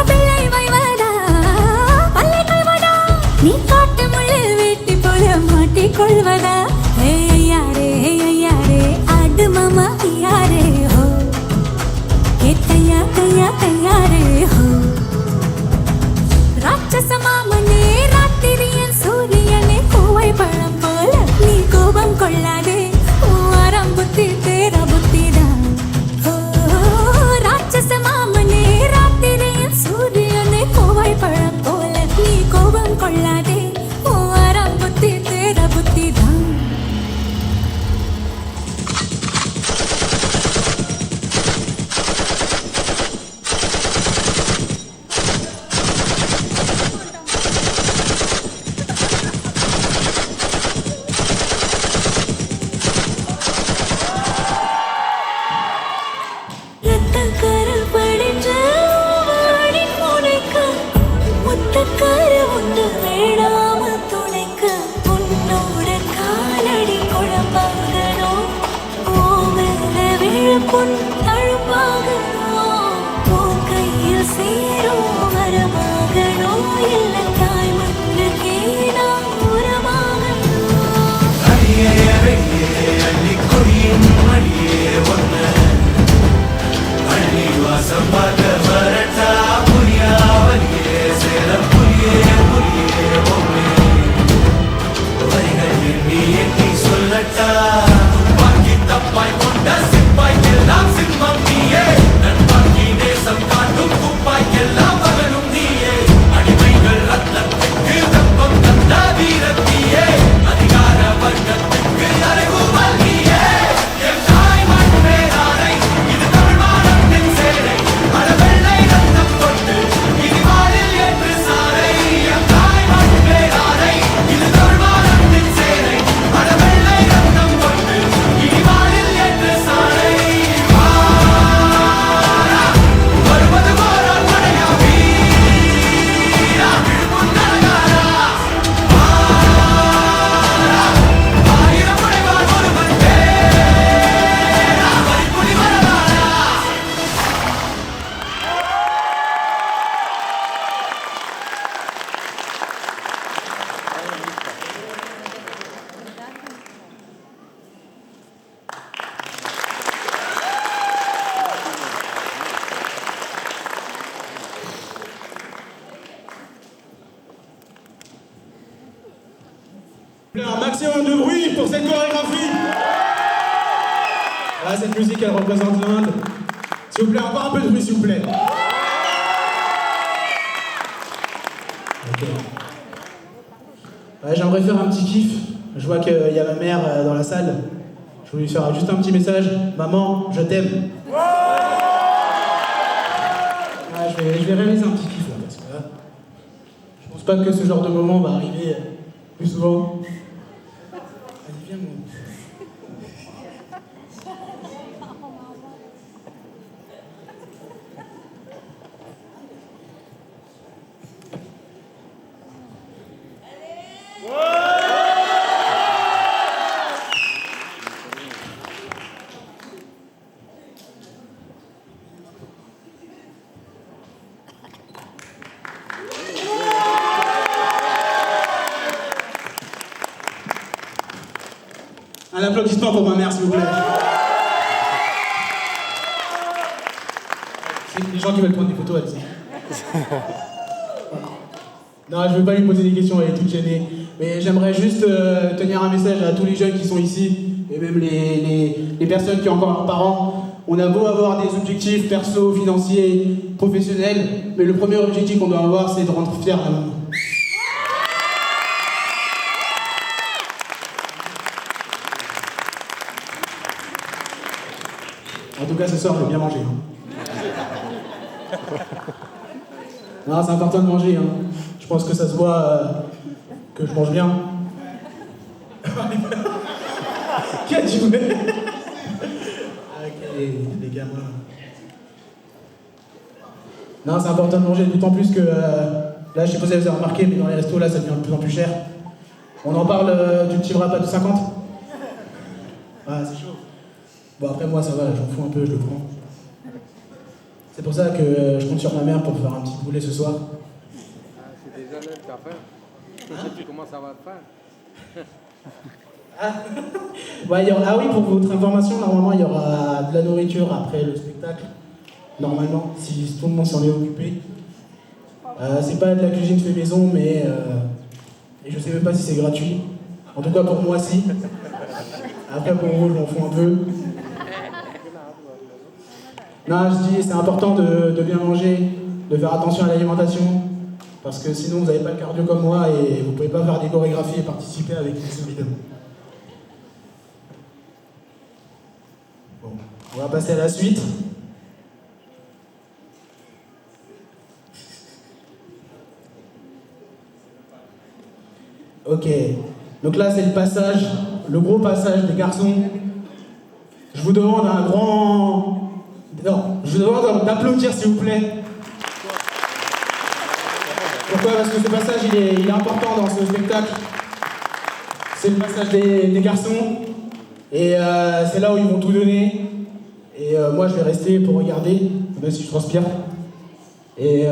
పిల్లై వైవదా పల్లె కైవదా நீ காட்டு முள்ளில் வெட்டி போல மாட்டிக்கொள்வதா ஐயாரே ஆடு மாமா ஐயாரே ஹோ கையா கையா கையாரே ஹோ ராட்சச மாமனே ராத்திரியின் சூரியனே கோவை பழம் போல நீ கோபம் கொள்ளாதே ஆரம் புத்தி தேரா புத்திரா ராட்சச மாமனே ராத்திரியின் சூரியனே கோவை பழம் போல நீ கோபம் கொள்ளாதே ஓரம் புத்தி தேர புத்தி தான் ரத்தக்கரு படிஞ்ச வாடி முனைக்க முத்தக்கரு ஒன்று வேடாம துணைக்க உன்னோட காலடி குழம்பாகனோ ஓமேல விழுப்புண் தழும்பாகனோ உன் கையில் சேரும் வரமாகனோ இல்ல தாய் மண்ணுக்கே நான் உரமாகனோ அடியே அள்ளி கொடியின் மடியே ஒன்று அள்ளி வாசம் பார்க்க வரட்டா புரியாவலியே சேலம் புரியே புரியே ஒன்று வரிகள் எண்ணி எண்ணி சொல்லட்டா துப்பாக்கி தப்பாய் கொண்ட சிப்பாய் எல்லாம் சிம்மம் நீயே நண்பாக்கி நேசம் காட்டும் துப்பாய் எல்லாம் பகலும் நீயே அடிமைகள் ரத்தத்துக்கு தப்பம் தந்த வீரத்தியே அதிகார வர்க்கத்துக்கு அறைகூவல் நீயே என் தாய் மண் பேராரை இது தமிழ் மானத்தின் சேரை அடவெள்ளை ரத்தம் கொண்டு இனிவாளில் என்று சாரை என் தாய் மண் பேராரை இது தமிழ் மானத்தின் சேரை அடவெள்ளை ரத்தம் கொண்டு இனிவாளில் என்று சாரை வருவது போரால் படையா வீரா விழுப்புண் நலகாரா ஆயிரம் முனைவார் ஒருவன் பேரா வரிப்புலி வரலாறா Un maximum de bruit pour cette chorégraphie. Voilà, cette musique, elle représente l'Inde. S'il vous plaît, encore un peu de bruit, s'il vous plaît. Ok. Ouais, j'aimerais faire un petit kiff. Je vois qu'il y a ma mère dans la salle. Je voulais lui faire juste un petit message. Maman, je t'aime. Ouais, je vais réaliser un petit kiff là, parce que là, je pense pas que ce genre de moment va arriver plus souvent. Allez, viens, mon... Un applaudissement pour ma mère, s'il vous plaît. C'est les gens qui veulent prendre des photos, elle sait. Non, je ne veux pas lui poser des questions, elle est toute gênée. Mais j'aimerais juste tenir un message à tous les jeunes qui sont ici, et même les personnes qui ont encore leurs parents. On a beau avoir des objectifs perso, financiers, professionnels, mais le premier objectif qu'on doit avoir, c'est de rendre fier la maman. En tout cas, ce soir, je vais bien manger. Hein. Non, c'est important de manger. Hein. Je pense que ça se voit que je mange bien. Qui a dit vous? Les gamins. Non, c'est important de manger, d'autant plus que là, je sais pas si vous avez remarqué, mais dans les restos, là, ça devient de plus en plus cher. On en parle du petit repas de 50. Ah, c'est chaud. Bon, après, moi, ça va, j'en fous un peu, je le prends. C'est pour ça que je compte sur ma mère pour faire un petit poulet ce soir. C'est déjà l'heure de faire. Tu commences à le faire. Ouais, ah oui, pour votre information, normalement, il y aura de la nourriture après le spectacle. Normalement, si tout le monde s'en est occupé. C'est pas de la cuisine fait maison, mais et je sais même pas si c'est gratuit. En tout cas, pour moi, si. Après, pour vous, je m'en fous un peu. Non, je dis, c'est important de bien manger, de faire attention à l'alimentation. parce que sinon vous n'avez pas le cardio comme moi et vous ne pouvez pas faire des chorégraphies et participer avec une vidéo. Bon, on va passer à la suite. Ok, donc là c'est le passage, le gros passage des garçons. Je vous demande un grand... Non, je vous demande d'applaudir s'il vous plaît. Pourquoi? Parce que ce passage il est important dans ce spectacle. C'est le passage des garçons. Et c'est là où ils vont tout donner. Et moi je vais rester pour regarder, même si je transpire. Et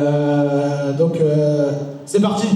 donc c'est parti.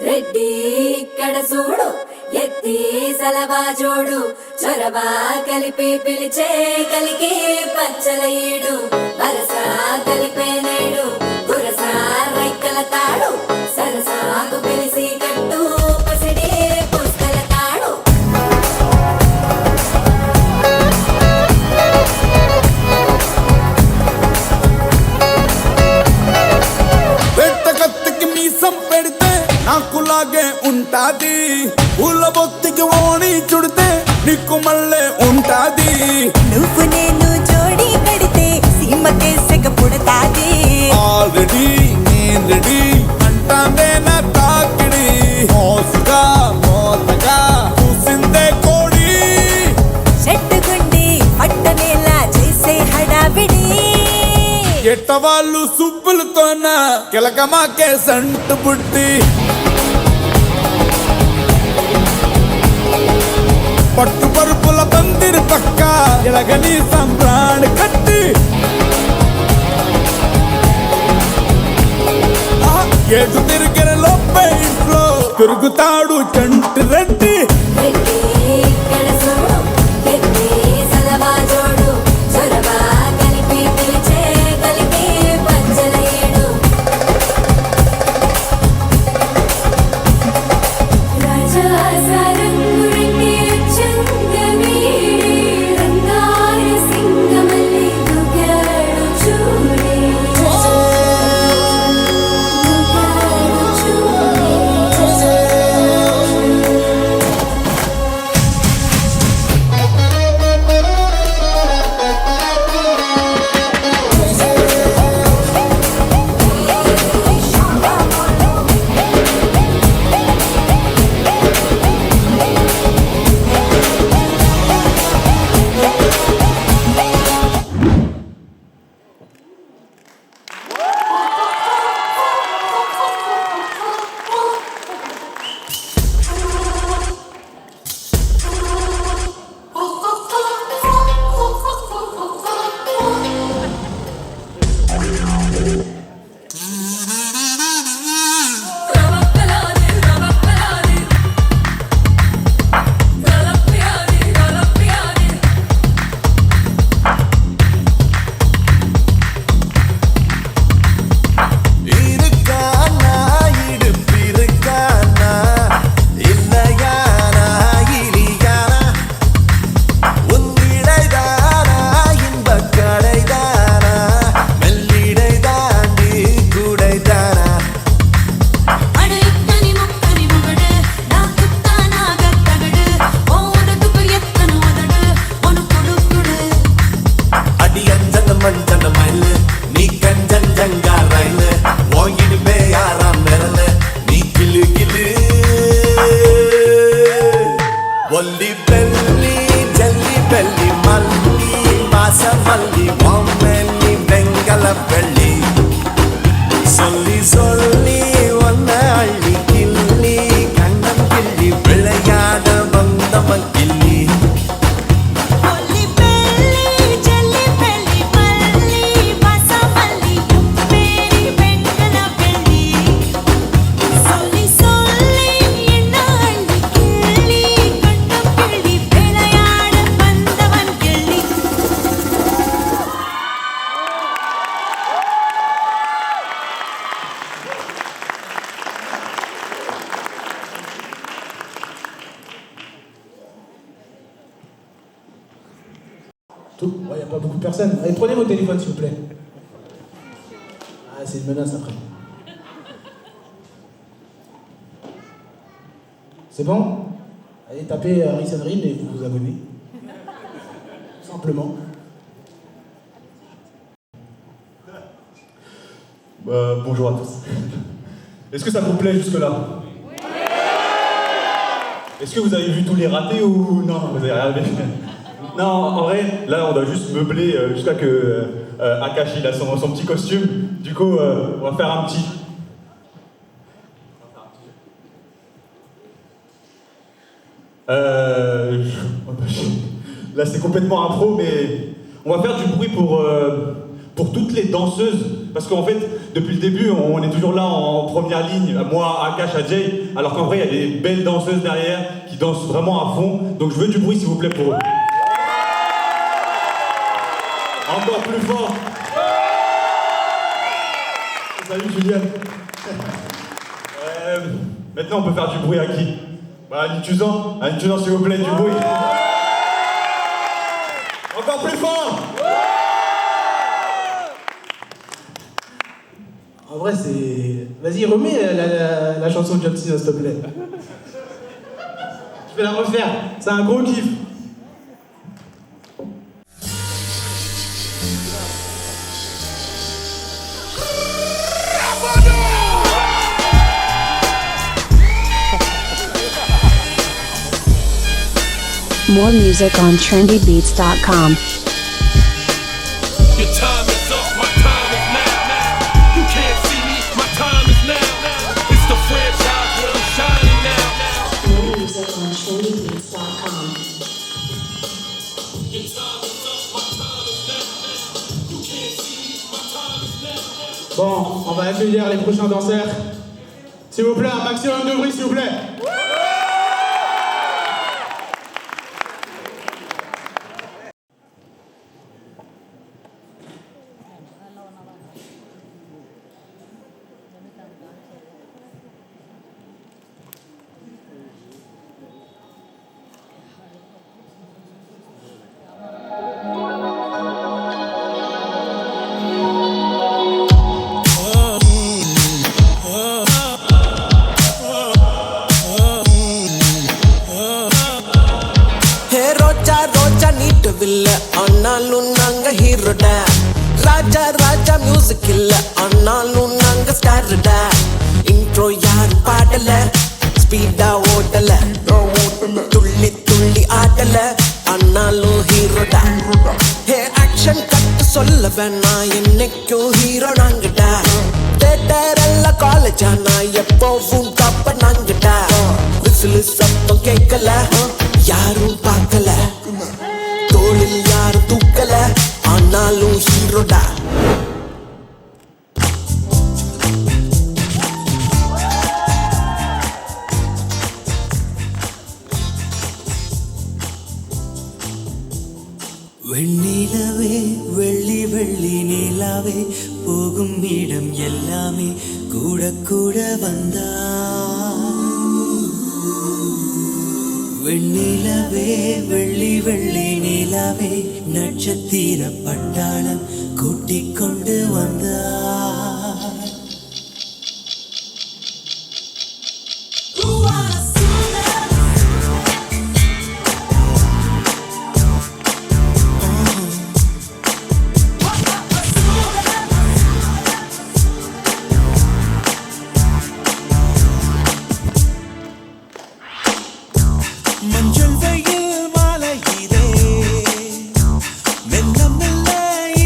Reddy ఇక్కడ చూడు ఎత్తి సలవా జోడు చొరవా కలిపి పిలిచే కలికి పచ్చల ఈడు వరస కలిపే నేడు గురస రైకల తాడు సరసాకు పిలిసి కట్టు పసిడి పుస్తల తాడు పెట్ట కత్తికి మీసం పెడితే నాకు లాగే ఉంటాది పూల బొత్తికి ఓణి చుడితే నీకు మళ్ళీ ఉంటాది నువ్వు నేను జోడి కడితే సీమకే సెగ పుడతాది ఆల్రెడీ నేను రెడీ అంటానే నా తాకిడి మోసుగా మోతగా చూసిందే కోడి చెట్టుగుండి పట్టనేలా చేసే హడావిడి వాళ్ళు సుబ్బులతోన కిలకమాకే సంటు పుట్టి పట్టు పరుపుల పందిరి పక్క ఎలగని సంబ్రాణి కట్టి ఏటు తిరిగిన లోపే ఇంట్లో తిరుగుతాడు చంటి Reddy Tout. Ouais, y a pas beaucoup de personnes. Allez, prenez vos téléphones, s'il vous plaît. Ah, c'est une menace après. C'est bon? Allez, tapez Harry Senrin et vous vous abonnez. Tout simplement. Bonjour à tous. Est-ce que ça vous plaît jusque-là? Oui. Est-ce que vous avez vu tous les ratés ou non? Vous avez rien vu? Non, en vrai, là on doit juste meubler jusqu'à que Akash il a son petit costume. Du coup, on va faire un petit... Là c'est complètement impro, mais on va faire du bruit pour toutes les danseuses. Parce qu'en fait, depuis le début, on est toujours là en première ligne, moi, Akash, Ajay, alors qu'en vrai, il y a des belles danseuses derrière qui dansent vraiment à fond. Donc je veux du bruit, s'il vous plaît, pour eux. Encore plus fort. Salut, Juliane. Maintenant, on peut faire du bruit à qui? Annie Tuzan, s'il vous plaît, du bruit. Encore plus fort. En vrai, c'est... Vas-y, remets la chanson de Jumpsy, s'il te plaît. Je vais la refaire. C'est un gros kiff. More music on trendybeats.com. Your time is up, my time is now. Bon, on va accueillir les prochains danseurs. S'il vous plaît, un maximum de bruit, s'il vous plaît. ஆனாலும் நாங்க ஹீரோடா ராஜா ராஜா மியூசிக் இல்ல ஆனாலும் நாங்க ஸ்டார்டா இன்ட்ரோ யாரும் பாடல ஸ்பீடா ஓட்டல துள்ளி துள்ளி ஆடல ஆனாலும் ஹீரோடா ஹே ஆக்ஷன் கட்டு சொல்ல வேணா என்னைக்கும் ஹீரோ நாங்கடா தேட்டர் எல்லாம் காலேஜா நான் எப்பவும் டாப்ப நாங்கடா விசிலு சத்தம் கேட்கல யாரும் பார்க்கல தோளில் யாரும் தூக்கல ஆனாலும் ஹீரோடா வெண்ணிலவே வெள்ளி வெள்ளி நிலாவே போகும் இடம் எல்லாமே கூட கூட வந்தா வெண்ணிலவே வெள்ளி வெள்ளி நிலாவே நட்சத்திர பட்டாளம் கூட்டிக் கொண்டு வந்தா மஞ்சள் வெயில் மாலையிலே மெல்ல மெல்ல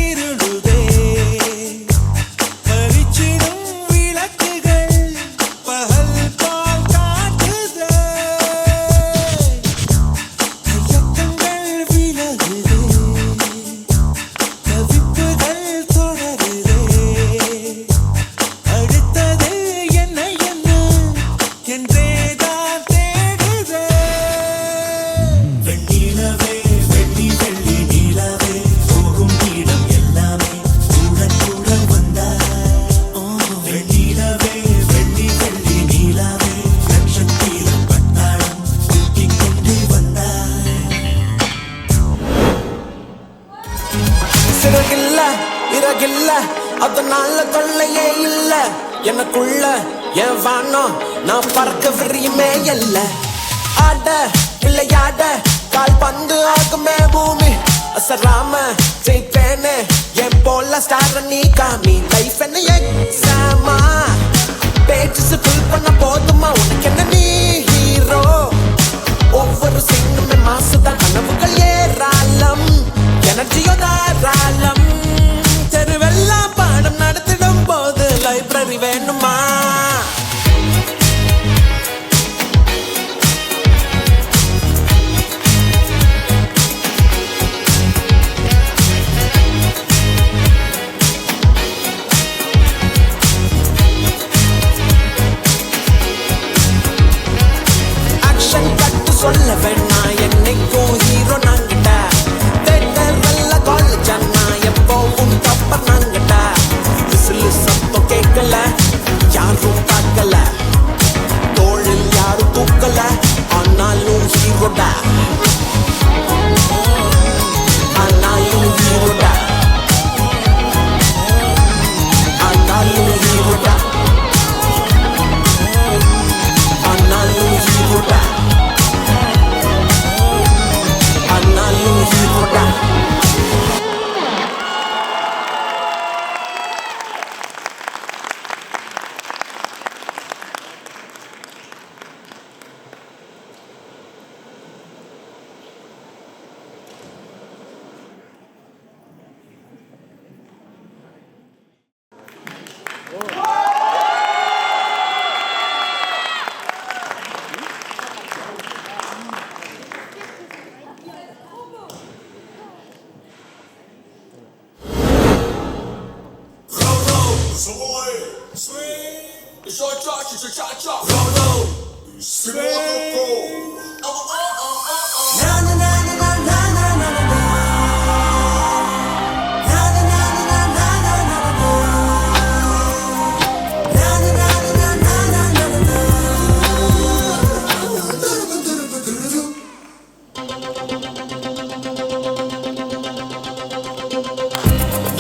இருளுதே பளிச்சிடும் விளக்குகள் பகல் போல் காட்டுதே தயக்கங்கள் விலகுதே தவிப்புகள் தொடருதே அடுத்தது என்ன என்ன என்றேதான் தேடுதே வெண்ணிலவே வெள்ளி வெள்ளி நிலவே போகும் இடம் எல்லாமே கூட கூட வந்தா வெண்ணிலவே வெள்ளி வெள்ளி நிலவே நட்சத்திர பட்டாளம் கூட்டிக் கொண்டு வந்தா சிறகில்ல இறகில்ல அதனால தொல்லையே இல்ல எனக்குள்ள என் வானம் நான் பறக்க விரியுமே இல்ல ஆட விளையாட கால் பந்து ஆகுமே பூமி அசராம ஜெயிப்பேனே என் போல ஸ்டார் நீ காமி லைஃப் என்ன எக்ஸாமா பேஜஸ் ஃபில் பண்ண போதுமா உனக்கு என்ன நீ ஹீரோ ஒவ்வொரு சீனுமே மாசுதான் கனவுகள் ஏராளம் எனர்ஜியோ தாராளம் தெருவெல்லாம் பாடம் நடத்திடும் போது லைப்ரரி வேணுமா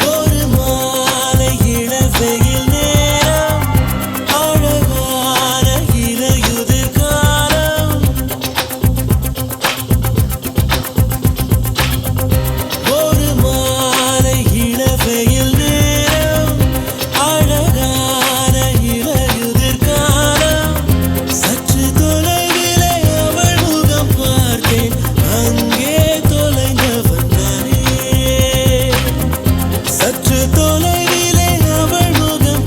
ஒரு மாலை இளவெயில் நேரம் அழகான இலையுதிர் காலம் ஒரு மாலை இளவெயில் நேரம் அழகான இலையுதிர் காலம் சற்று தொலைவிலே அவள் முகம் பார்த்தேன் அங்கே தொலைந்தவன் நானே சற்று தொலைவிலே அவள் முகம்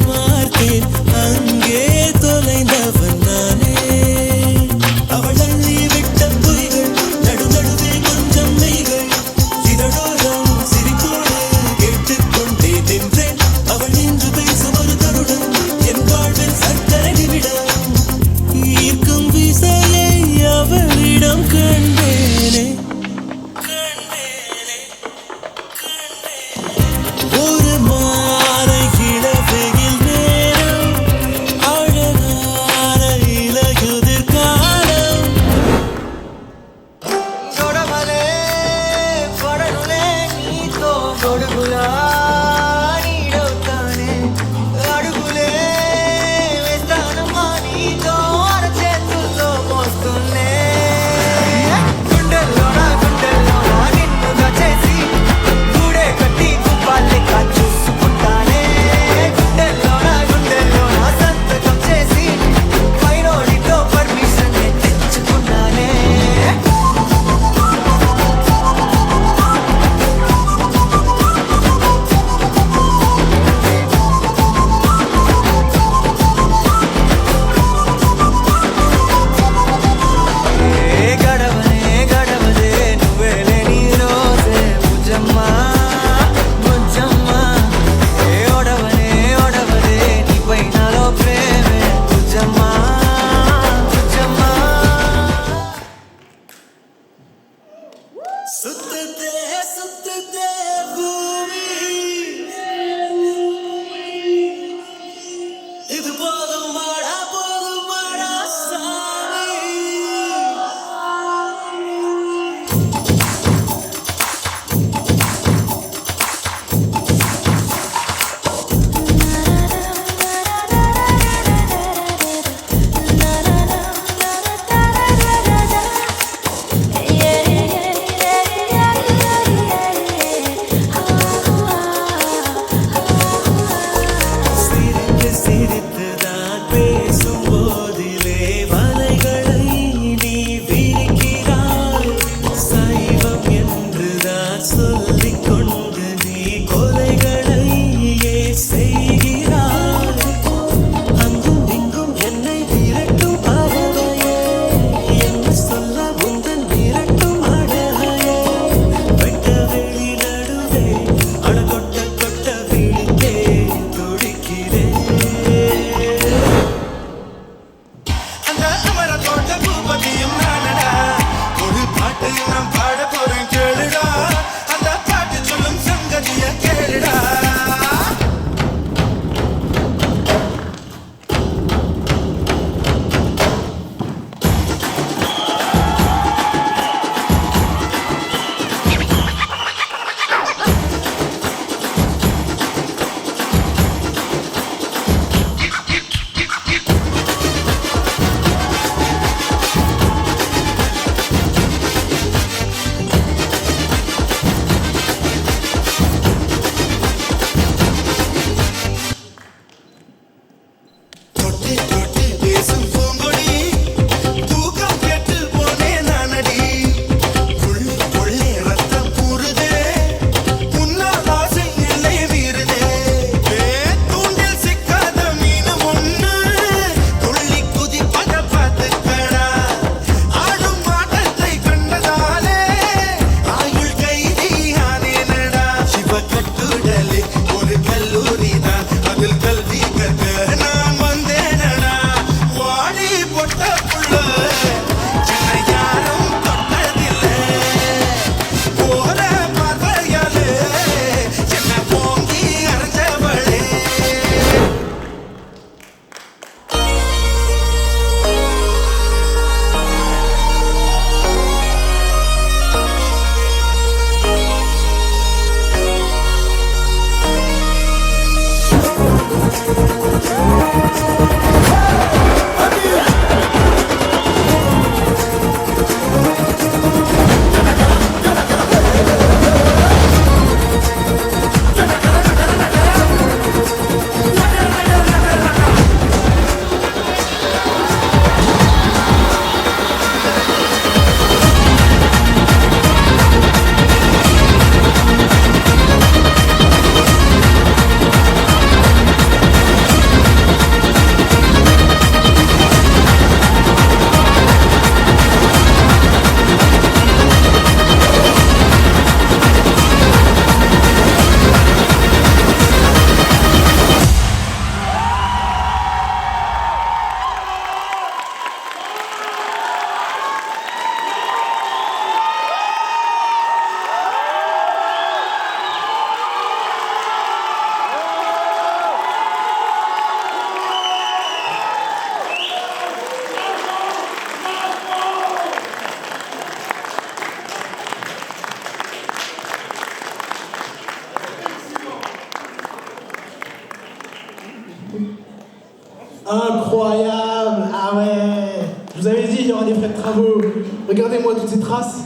Incroyable! Ah ouais! Je vous avais dit, il y aura des frais de travaux. Regardez-moi toutes ces traces.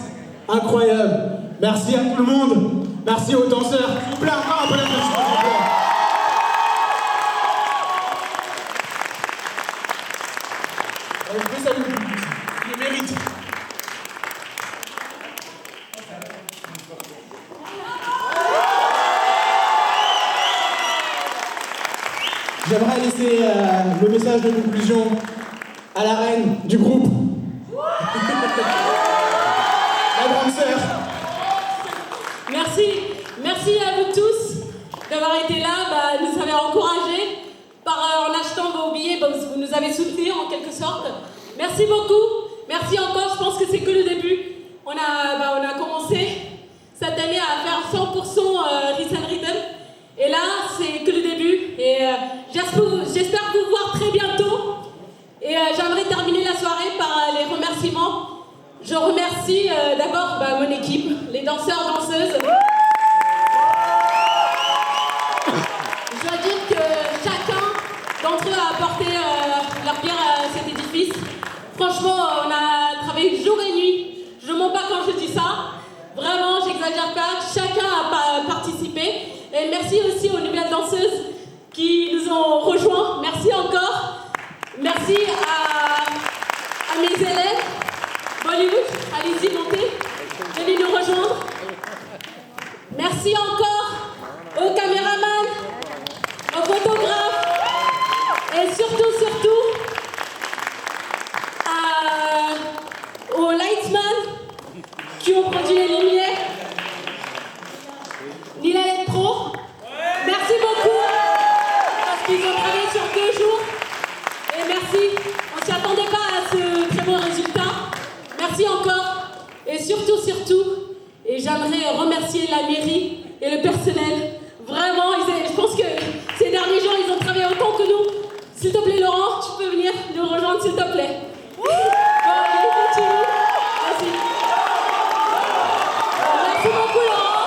Incroyable! Merci à tout le monde. Merci aux danseurs. S'il vous plaît, encore un peu d'applaudissements, s'il vous plaît. Je salue le public. Il le mérite. J'aimerais laisser le message de conclusion à la reine du groupe. La grande sœur. Merci à vous tous d'avoir été là, nous avez encouragés en achetant vos billets, vous nous avez soutenus en quelque sorte. Merci beaucoup, merci encore, je pense que c'est que le début. On a commencé cette année à faire 100% Rhythm Rhythm. Et là, c'est que le début. Et j'espère vous voir très bientôt. Et j'aimerais terminer la soirée par les remerciements. Je remercie d'abord mon équipe, les danseurs, danseuses. Je dois dire que chacun d'entre eux a apporté leur pierre à cet édifice. Franchement, on a travaillé jour et nuit. Je ne mens pas quand je dis ça. Vraiment, j'exagère pas. Chacun a participé. Et merci aussi aux nouvelles danseuses qui nous ont rejoints. Merci encore. Merci à mes élèves. Bollywood, allez-y, montez. Venez nous rejoindre. Merci encore aux caméramans, aux photographes et surtout aux lightmen qui ont produit les lumières. Nila Electro, merci beaucoup parce qu'ils ont travaillé sur 2 jours et merci, on ne s'y attendait pas à ce très bon résultat. Merci encore et surtout, et j'aimerais remercier la mairie et le personnel. Vraiment, je pense que ces derniers jours, ils ont travaillé autant que nous. S'il te plaît, Laurent, tu peux venir nous rejoindre, s'il te plaît. Allez, continue. Merci. Merci beaucoup, Laurent.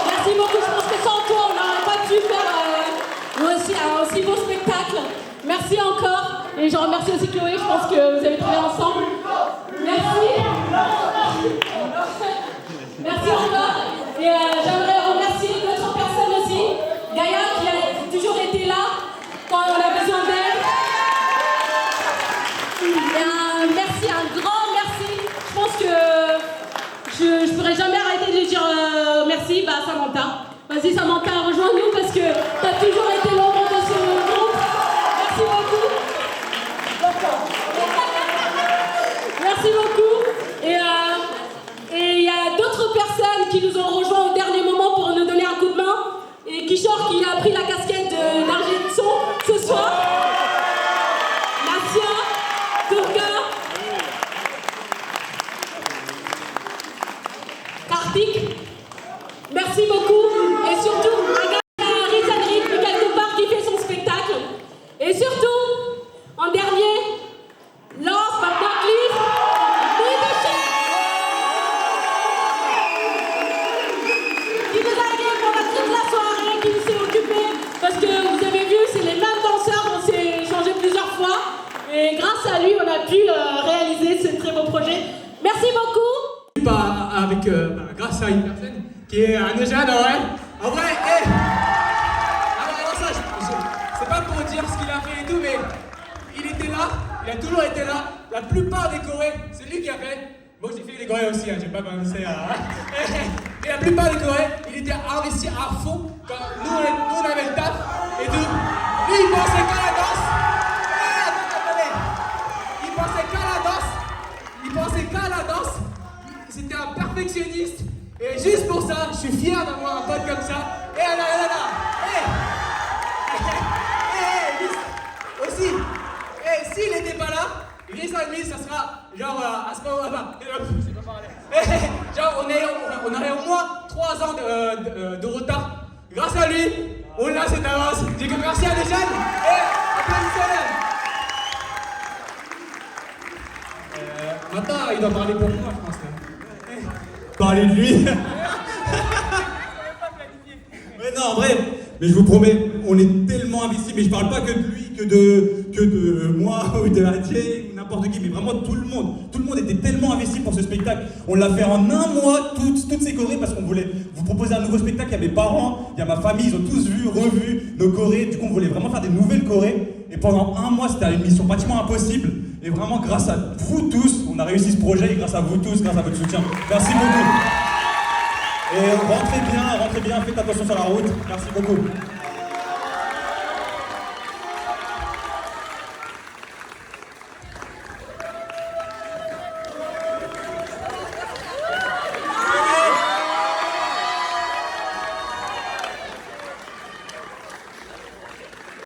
Merci beaucoup. Je pense que sans toi, on n'aurait pas pu faire un aussi beau spectacle. Merci encore. Et je remercie aussi Chloé. Je pense que vous avez travaillé ensemble. Merci. Merci encore. Et j'aimerais remercier d'autres personnes aussi. Gaïa qui a toujours été là quand on a besoin d'elle. Merci, un grand merci. Je pense que je pourrais jamais arrêter de lui dire merci. Samantha. Vas-y Samantha, rejoins-nous parce que tu as toujours été l'ombre de ce groupe. Merci beaucoup. Merci beaucoup. Et il y a d'autres personnes qui nous ont rejoints au dernier moment pour nous donner un coup de main. Et Kishore qui a pris la casquette d'ingé de son ce soir. Nasia, Durga, Kartik. Merci beaucoup. Et surtout, un gars qui a Rhythm Rhythm quelque part qui fait son spectacle. Et surtout, en dernier, last but not least, qui nous a aidé pendant toute la soirée, qui s'est occupé grâce à une personne qui est un Eujane en vrai. En vrai, alors ça, c'est pas pour dire ce qu'il a fait et tout, mais il était là, il a toujours été là. La plupart des chorés, c'est lui qui a fait. Bon, j'ai fait les chorés aussi, j'ai pas commencé à. Mais la plupart des chorés, il était investi à fond. Quand nous on avait le taf et tout. Lui, il pensait qu'à la danse. Il pensait qu'à la danse. Il pensait qu'à la danse. C'était un perfectionniste. Et juste pour ça, je suis fier d'avoir un pote comme ça. Et là. Aussi, s'il n'était pas là, Gris Salmi, ça sera genre à ce moment-là. C'est pas parler. Genre, on aurait au moins 3 ans de retard. Grâce à lui, on a cette avance. Je dis que merci à des jeunes. Applaudissez-les. Maintenant, il doit parler pour moi, je pense. Parler de lui. Mais non, en vrai, mais je vous promets, on est tellement investis, mais je parle pas que de lui, que de moi ou de Adier ou n'importe qui, mais vraiment tout le monde. Tout le monde était tellement investi pour ce spectacle. On l'a fait en un mois, toutes ces chorés, parce qu'on voulait vous proposer un nouveau spectacle. Il y a mes parents, il y a ma famille, ils ont tous vu, revu nos chorés. Du coup, on voulait vraiment faire des nouvelles chorés. Et pendant un mois, c'était une mission pratiquement impossible. Et vraiment, grâce à vous tous, on a réussi ce projet, et grâce à vous tous, grâce à votre soutien. Merci beaucoup. Et rentrez bien, faites attention sur la route. Merci beaucoup.